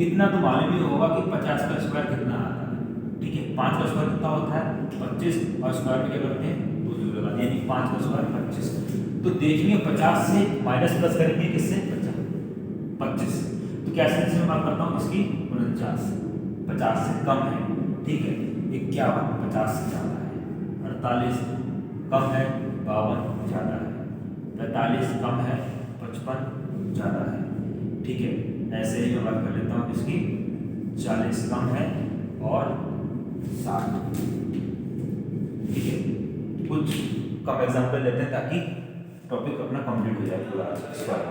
इतना तो मालूम ही होगा कि 50 का स्क्वायर कितना आता है, ठीक है। 5 का स्क्वायर कितना होता है 25, और स्क्वायर में क्या करते हैं 2 जीरो लगाते हैं, यानी 5 का स्क्वायर 25। तो देखेंगे 50 से माइनस प्लस करेंगे किससे 25, तो कैसे इसमें बात करता हूँ इसकी 49, 50 से कम है, ठीक है। 51 50 से ज़्यादा है, 48 कम है, 52 ज़्यादा है, 45 कम है, 55 ज़्यादा है, ठीक है। ऐसे ही मैं बात कर लेता हूँ इसकी 40 कम है और 60, ठीक है। कुछ कम एग्जाम्पल लेते हैं ताकि टॉपिक अपना कंप्लीट हो जाए पूरा स्क्वायर।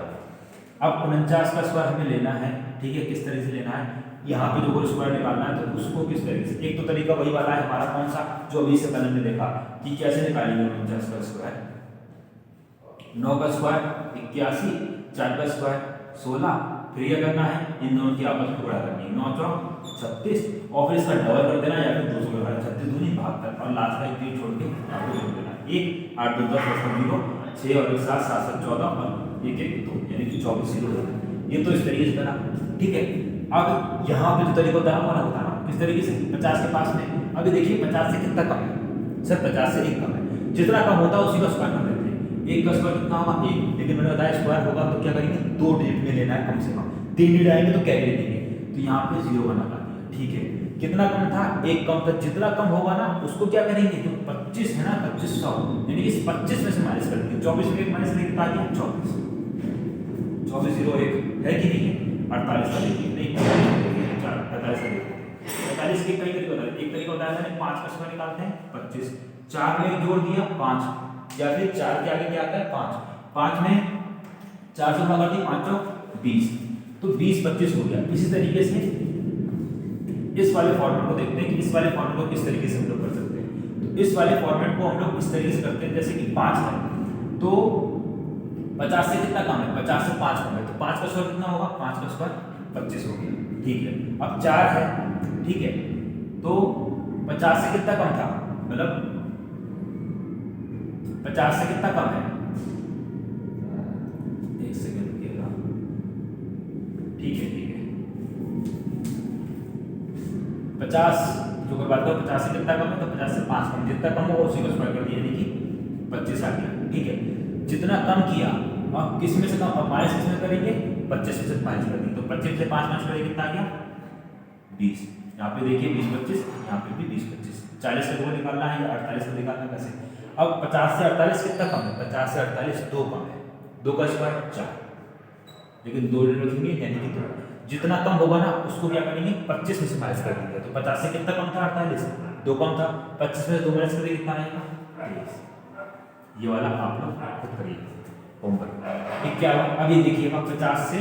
अब 49 का स्क्वायर हमें लेना है, ठीक है। किस तरह से लेना है, यहाँ पे जो स्क्वायर निकालना है तो उसको किस तरीके से, एक तो तरीका वही वाला है हमारा कौन सा जो अभी से पहले हमने देखा कि कैसे निकालेंगे 49 का स्क्वायर। 9 का स्क्वायर 81, 4 का स्क्वायर 16, फिर यह करना है इन दोनों की आपस में गुणा करनी है, 9 चौक 36, और फिर इसका डबल कर देना या फिर 200 लगा 36 दूनी 72, और लास्ट का एक तीन छोड़ के आपको जोड़ देना, 1 8 2 10 0 6 और 1 7 7 7 14 और 1 1 2 यानी कि 24 0 होगा। ये तो इस तरीके से बना, ठीक है। अब यहाँ पे जो तरीका होता है हमारा होता है किस तरीके से 50 के पास में, अभी देखिए 50 से कितना कम है सर, 50 से 1 कम है, जितना कम होता है उसी का स्क्वायर कर देते हैं। 1 का स्क्वायर कितना होगा 1, लेकिन मैंने बताया स्क्वायर होगा तो क्या करेंगे 2 डिजिट में लेना है कम से कम, 3 डिजिट आएंगे तो कैरी लेंगे, तो यहाँ पे 0 बना दिया, ठीक है। कितना कम था 1 कम था, जितना कम होगा ना उसको क्या करेंगे, जो 25 है ना 2500 यानी इस 25 में से माइनस कर देंगे, 24 में 1 माइनस कितना आ गया 24, 24 0 1 है कि नहीं है, 48 का देखिए नहीं 48 का देखिए 48 के कई तरीके होता है, एक तरीका होता है 5 का स्क्वायर निकालते हैं 25, 4 में एक जोड़ दिया 5, या फिर 4 के आगे क्या आता है 5, 5 में 4 से भाग दिया 5 चौक 20, तो 20 25 हो गया। इसी तरीके से इस वाले फॉर्मेट को देखते हैं कि इस वाले फॉर्मेट को किस तरीके से हम लोग कर सकते हैं। तो इस वाले फॉर्मेट को हम लोग इस तरीके से करते हैं, जैसे कि 5 है तो 50 से कितना कम है 50 से 5 कम है, तो 5 का स्क्वायर कितना होगा 5 का स्क्वायर 25 हो गया, ठीक है। अब 4 है, ठीक है, तो 50 से कितना कम था, मतलब 50 से कितना कम है, एक सेकंड रुकिएगा, ठीक है 50 जो कर बात करो 50 से कितना कम है, तो 50 से 5 कम, जितना कम होगा उसी को स्क्वायर कर दिया यानी कि 25 आ गया, ठीक है। जितना कम किया अब किस में से कम, अब माइनस किस में करेंगे 25 में से माइनस कर देंगे, तो 25 से 5 माइनस करेंगे कितना आ गया 20, यहाँ पे देखिए 20 25, यहाँ पे भी 20 25, 40 का दो निकालना है या 48 का निकालना है कैसे। अब 50 से 48 कितना कम है, 50 से 48 2 कम है, 2 का स्क्वायर 4, लेकिन 2 रखेंगे यानी कि 2, जितना कम होगा ना उसको क्या करेंगे 25 में से माइनस कर देंगे, तो 50 से कितना कम था 48, 2 कम था, 25 में से 2 माइनस करेंगे कितना आएगा 23। ये वाला आप लोग खुद करिए होमवर्क। ठीक क्या हुआ, अब ये देखिएगा 50 से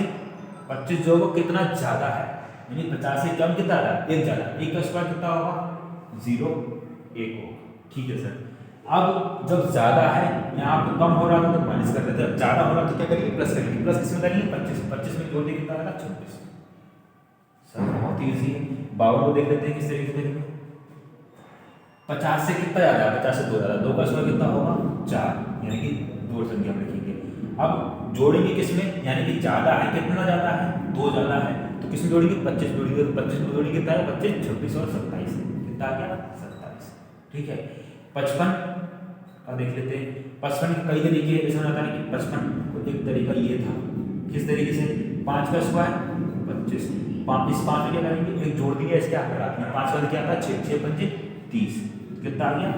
25 जो होगा कितना ज़्यादा है, यानी 50 से कम कितना ज़्यादा 1 ज़्यादा, 1 का स्क्वायर कितना होगा 0 1 होगा, ठीक है सर। अब जब ज़्यादा है यहाँ पे कम हो रहा था तो माइनस कर देते हैं, ज़्यादा हो रहा तो क्या करेंगे प्लस करेंगे, प्लस किसमें करेंगे 25, 25 में जोड़ देंगे कितना आएगा 26। सर बहुत ईजी है। 52 को देख लेते हैं किस तरीके से करेंगे, 50 से कितना ज़्यादा है 50 से 2 ज़्यादा, 2 का स्क्वायर कितना होगा 4, यानी कि 2 संख्या में लिखेंगे। अब जोड़ेंगे किसमें, यानी कि ज़्यादा है कितना ज़्यादा है 2 ज़्यादा है, तो किसमें जोड़ेंगे 25 जोड़ेंगे, तो 25 में जोड़ेंगे कितना है 25 26 और 27 कितना आ गया 27, ठीक है। 55 का देख लेते हैं, 55 के कई तरीके हैं, जैसे बताया कि 55 को एक तरीका ये था किस तरीके से 5 का स्क्वायर 25, इस 5 में क्या करेंगे एक जोड़ दिया इसके आकर आती है 5 का क्या था 6 6 पंजे 30 कितना आ गया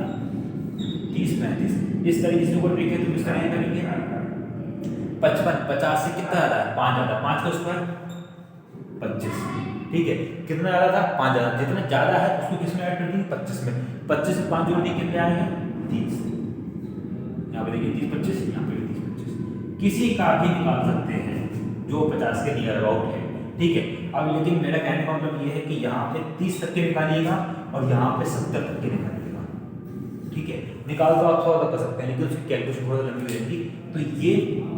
30 35, इस तरीके से ऊपर देखें तो किस तरह करेंगे 55 50 से कितना ज़्यादा है 5 ज़्यादा, 5 का स्क्वायर 25, ठीक है। कितना ज़्यादा था 5 ज़्यादा, जितना ज़्यादा है उसको किस में ऐड कर देंगे 25 में, 25 से 5 जोड़ देंगे कितने आएंगे 30, यहाँ पे देखिए 30 25, यहाँ पे 30 25, किसी का भी निकाल सकते हैं जो 50 के नियर अबाउट है, ठीक है। अब लेकिन मेरा कहने का मतलब ये है कि यहाँ पे 30 तक के निकालिएगा और यहाँ पे 70 तक के निकालिएगा, ठीक है। निकाल तो आप 100 तक कर सकते हैं, लेकिन उसकी कैलकुलेशन बहुत लंबी रहेगी। तो ये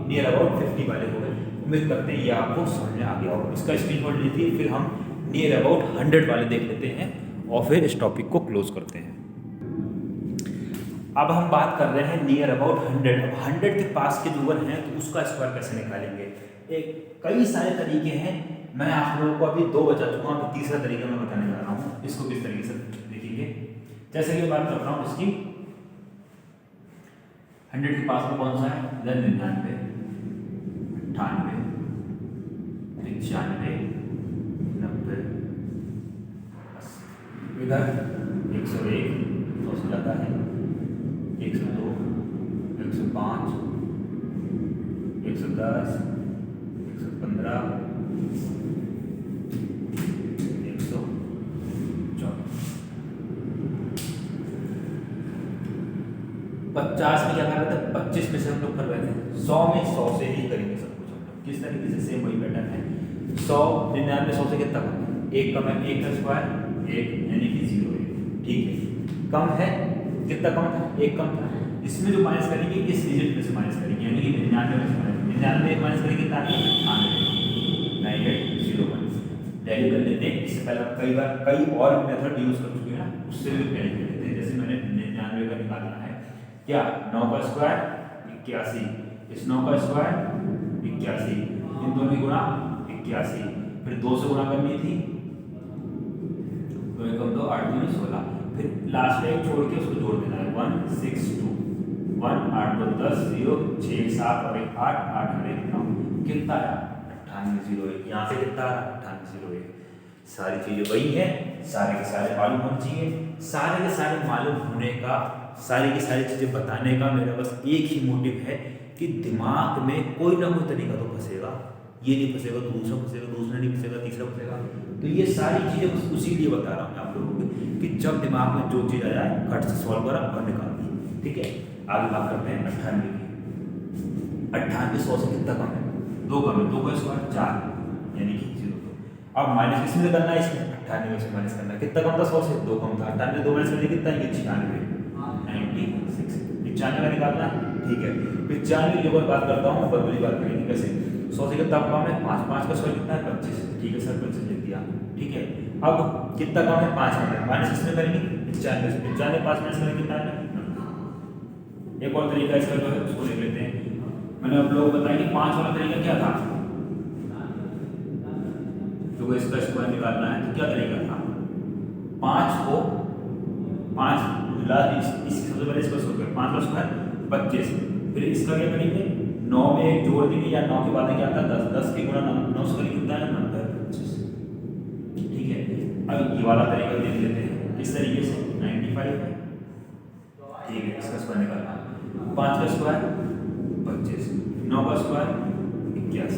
नियर अबाउट 50 वाले हो गए। उम्मीद करते हैं ये आपको समझ में आ गया होगा। इसका स्क्रीनशॉट लीजिए, फिर हम नियर अबाउट 100 वाले देख लेते हैं और फिर इस टॉपिक को क्लोज करते हैं। अब हम बात कर रहे हैं नियर अबाउट 100। अब 100 के पास के जो हैं तो उसका स्क्वायर कैसे निकालेंगे। एक कई सारे तरीके हैं, मैं आप लोगों को अभी 2 बचा चुका हूँ, अभी तीसरा तरीका मैं बताने जा रहा हूँ। इसको किस तरीके से देखिए, जैसे कि बात कर रहा हूँ इसकी 100 के पास में कौन सा है, 99, 98, 95, 90, इधर 101 तो से ज़्यादा है, 102, 105, 110, 115, 50 में क्या कर रहे थे, 25 में से हम लोग कर रहे थे, 100 में 100 से ही करेंगे सब कुछ हम लोग। किस तरीके से, सेम वही पैटर्न है। 100 99 100 से कितना कम है, एक कम है, एक का स्क्वायर 1 यानी कि 0 है, ठीक है। कम है, कितना कम था, एक कम था। इसमें जो माइनस करेंगे इस डिजिट में से माइनस करेंगे, यानी कि 99 में से 99 माइनस करेंगे कितना आ गया, 9801 वैल्यू कर लेते हैं। इससे पहले कई बार कई और मेथड यूज कर चुके हैं ना, उससे भी वैल्यू कर लेते हैं। जैसे मैंने 99 का निकालना है क्या, 9 का स्क्वायर 81, इस 9 का स्क्वायर 81, इन दोनों की गुणा 81, फिर 2 से गुणा करनी थी, 2 एकम 2 8 दूनी 16, फिर लास्ट में एक छोड़ के उसको जोड़ देना है, 162, 1 8 2 10 0 6 7 और 1 8 8 और 1 9, कितना आया 9801। यहाँ से कितना आ रहा 9801। सारी चीजें वही है, सारे के सारे मालूम होने चाहिए। सारे के सारे मालूम होने का, सारी की सारी चीज़ें बताने का मेरा बस एक ही मोटिव है कि दिमाग में कोई ना कोई तरीका तो फंसेगा। ये नहीं फंसेगा तो दूसरा फंसेगा, दूसरा नहीं फंसेगा तीसरा फंसेगा। तो ये सारी चीज़ें बस उसी लिए बता रहा हूँ आप लोगों को कि जब दिमाग में जो चीज़ आ जाए खट से सॉल्व करा और निकाल दी, ठीक है। आगे बात करते हैं 98 की। 98 100 से कितना कम है, 2 कम है, 2 का स्क्वायर 4 यानी कि 0। अब माइनस किसमें करना है, इसमें 98 से माइनस करना है। कितना कम था, 100 से 2 कम था। 98 2 माइनस करने कितना है, 96, 95 का निकालना है, ठीक है। 95 की बात करता हूँ, बदली बात करेंगे कैसे। 100 से कितना कम है, 5, 5 का स्क्वायर कितना है 25, ठीक है सर 25 लिख दिया, ठीक है। अब कितना कम है, 5 में माइनस किसमें करेंगे, 95 से। 95 5 माइनस करेंगे कितना है, एक और तरीका इसका जो है उसको देख लेते हैं। मैंने आप लोगों को बताया कि 5 वाला तरीका क्या था, तो इसका स्क्वायर निकालना है तो क्या तरीका था, 5 को 5 इसकी सबसे पहले इसका स्क्वायर 5 का स्क्वायर 25, फिर इसका क्या करेंगे 9 में एक जोड़ देंगे या 9 के बाद क्या आता है 10, 10 के गुणा 9 से करेंगे कितना है 95, ठीक है। अब ये वाला तरीका देख लेते हैं किस तरीके से, 95 है, ठीक है। इसका स्क्वायर निकालना, 5 का स्क्वायर 25, 9 का स्क्वायर 81,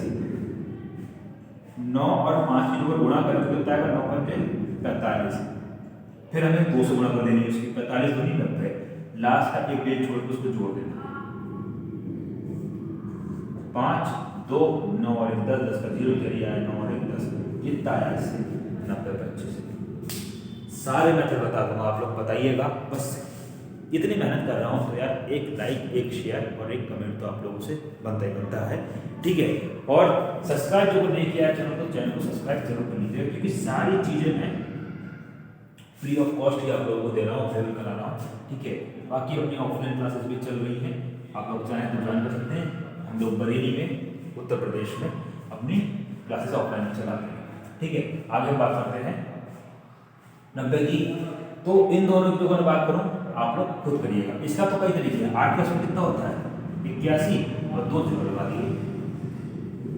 9 और 5 की जो गुणा करें तो कितना आएगा 9 पंजे 45, फिर हमें 2 से गुणा कर देनी है उसकी, 45 दूनी 90, लास्ट का एक डेट छोड़ के उसको जोड़ देना, 5 2 9 और 1 10, 10 का 0 चली आया, 9 और 1 10, कितना आया इससे 90 25। सारे मेथड बता दूंगा, आप लोग बताइएगा। बस इतनी मेहनत कर रहा हूँ तो यार एक लाइक, एक शेयर और एक कमेंट तो आप लोगों से बनता ही बनता है, ठीक है। और सब्सक्राइब जो नहीं किया है चैनल को सब्सक्राइब जरूर कर लीजिएगा, क्योंकि सारी चीज़ें मैं फ्री ऑफ कॉस्ट ही आप लोगों को दे रहा हूँ, अवेलेबल करा रहा हूँ, ठीक है। बाकी अपनी ऑफलाइन क्लासेस भी चल रही हैं, आप लोग चाहें तो ज्वाइन कर सकते हैं। हम लोग बरेली में उत्तर प्रदेश में अपनी क्लासेस ऑफलाइन में चलाते हैं, ठीक है। आगे बात करते हैं 90 की। तो इन दोनों की जो मैं बात करूँ आप लोग खुद करिएगा। इसका तो कई तरीके हैं, 8 का स्क्वायर कितना होता है 81 और 2 0 लगा दिए,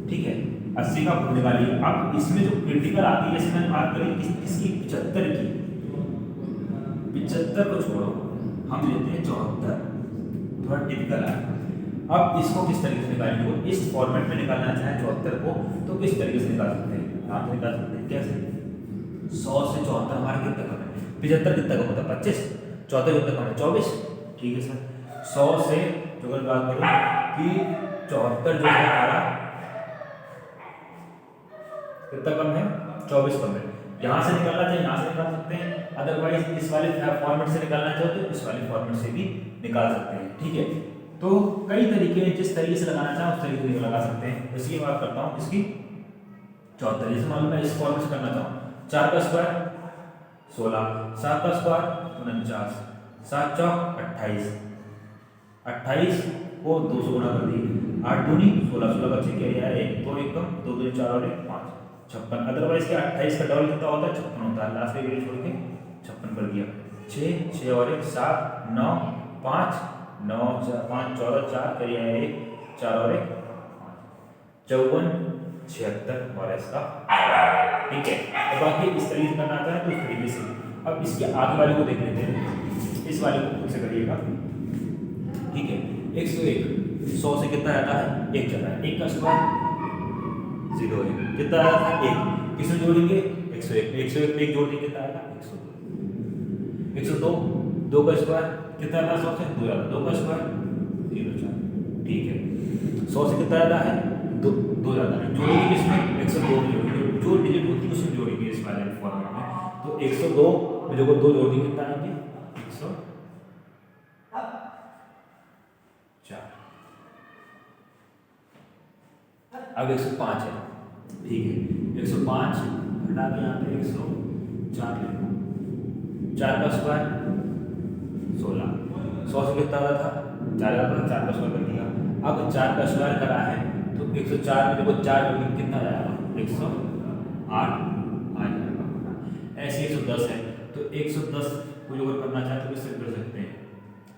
ठीक है। 80 का खुद निकालिए। अब इसमें जो क्रिटिकल आती है, जैसे मैंने बात करी इसकी 75 की, 75 को छोड़ो हम लेते हैं 74, थोड़ा टिपिकल है। अब इसको किस तरीके से निकालेंगे, इस फॉर्मेट में निकालना चाहे 74 को तो किस तरीके से निकाल सकते हैं, आप निकाल सकते हैं कैसे, 100 से 74 हमारा कितना कम है, 75 कितना कम होता है 25, 74 कितना कम है 24, ठीक है सर। 100 से जो अगर बात करूँ कि 74 जो है हमारा कितना कम है, 24 कम है। यहाँ से निकालना चाहिए, यहाँ से निकाल सकते हैं, अदरवाइज इस वाले फॉर्मेट से निकालना चाहो तो इस वाले फॉर्मेट से भी निकाल सकते हैं। ठीक है, तो कई तरीके हैं, जिस तरीके से लगाना चाहो उस तरीके से लगा सकते हैं। इसकी बात करता हूँ इसकी 74, जैसे मान लो मैं इस फॉर्मेट से करना चाहूँ, 4 का स्क्वायर 16, 7 का स्क्वायर 49, 7 चौक 28, 28 को 2 से गुणा कर दिए, 8 दूनी 16, 16 का 6 क्या है 1, 2 1 कम, 2 दूनी 4 और 1 5, 56। अदरवाइज क्या 28 का डबल कितना होता है 56 होता है, लास्ट में वैल्यू छोड़ के 56 कर दिया, 6 6 और 1 7 9 5 9 5 14 4 करिए 1 4 और 1 54 76 और इसका। ठीक है, तो बाकी इस तरीके से करना आता है तो इस तरीके से। अब इसके आगे वाले को देख लेते हैं, इस वाले को खुद से करिएगा। ठीक है, 101 100 से कितना आता है 1 जाता है, 1 का स्क्वायर 0 है, कितना आया था 1, किसमें जोड़ेंगे 101 में, 101 पे 1 जोड़ देंगे कितना आएगा 102, 102 2 का स्क्वायर कितना आता है 100 से 2 आता है, 2 का स्क्वायर 04। ठीक है, 100 से कितना आता है 2 जाता है, जोड़ेंगे किसमें 102 में जोड़ेंगे, जो डिजिट होती है उसमें जोड़ेंगे इस वाले फॉर्मेट में। तो 102 में जो 2 जोड़ देंगे कितना आएंगे 104। अब 105 है। ठीक है, 105 हटा के यहाँ पे 104 ले लो, 4 का स्क्वायर 16, 100 से कितना आता था 4 आता था, 4 का स्क्वायर कर दिया। अब 4 का स्क्वायर करा है तो 104 में देखो 4 जोड़ेंगे कितना आएगा 108 आ जाएगा। ऐसे 110 है तो 110 को जो करना चाहे तो इससे कर सकते हैं,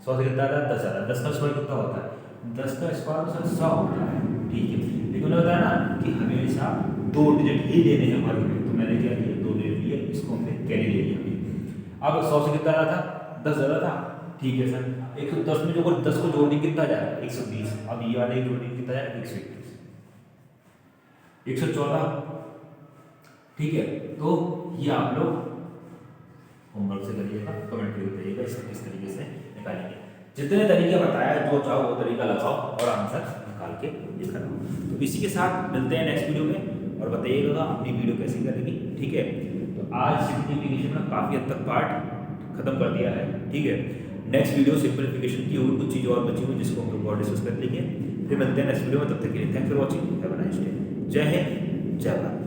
100 से कितना आता है 10 आता है, 10 का स्क्वायर कितना होता है 10 का स्क्वायर 100 होता है। ठीक है, लेकिन उन्होंने बताया ना कि हमेशा 2 डिजिट ही देने हैं वर्ग में, तो मैंने क्या किया 2 डिजिट लिए, इसको हमने कैरी ले लिया। अब 100 से कितना आ रहा था 10 ज़्यादा था। ठीक है सर, 110 में जो 10 को जोड़ देंगे कितना जाएगा 120, अब ये वाले जोड़ देंगे कितना जाएगा 121, 114। ठीक है, तो ये आप लोग होमवर्क से करिएगा, कमेंट करके बताइएगा इसको किस तरीके से निकालेंगे। जितने तरीके बताया जो चाहो वो तरीका लगाओ और आंसर निकाल के लिखा रहो। तो इसी के साथ मिलते हैं नेक्स्ट वीडियो में, और बताइएगा अपनी वीडियो कैसी करेगी। ठीक है, तो आज सिंप्लीफिकेशन में काफ़ी हद तक पार्ट खत्म कर दिया है। ठीक है, नेक्स्ट वीडियो सिंप्लीफिकेशन की होगी, कुछ चीज़ और बची हुई जिसको हम लोग और डिस्कस कर लेंगे। फिर मिलते हैं नेक्स्ट वीडियो में, तब तक के लिए thanks for watching, have a nice day. जय हिंद, जय भारत।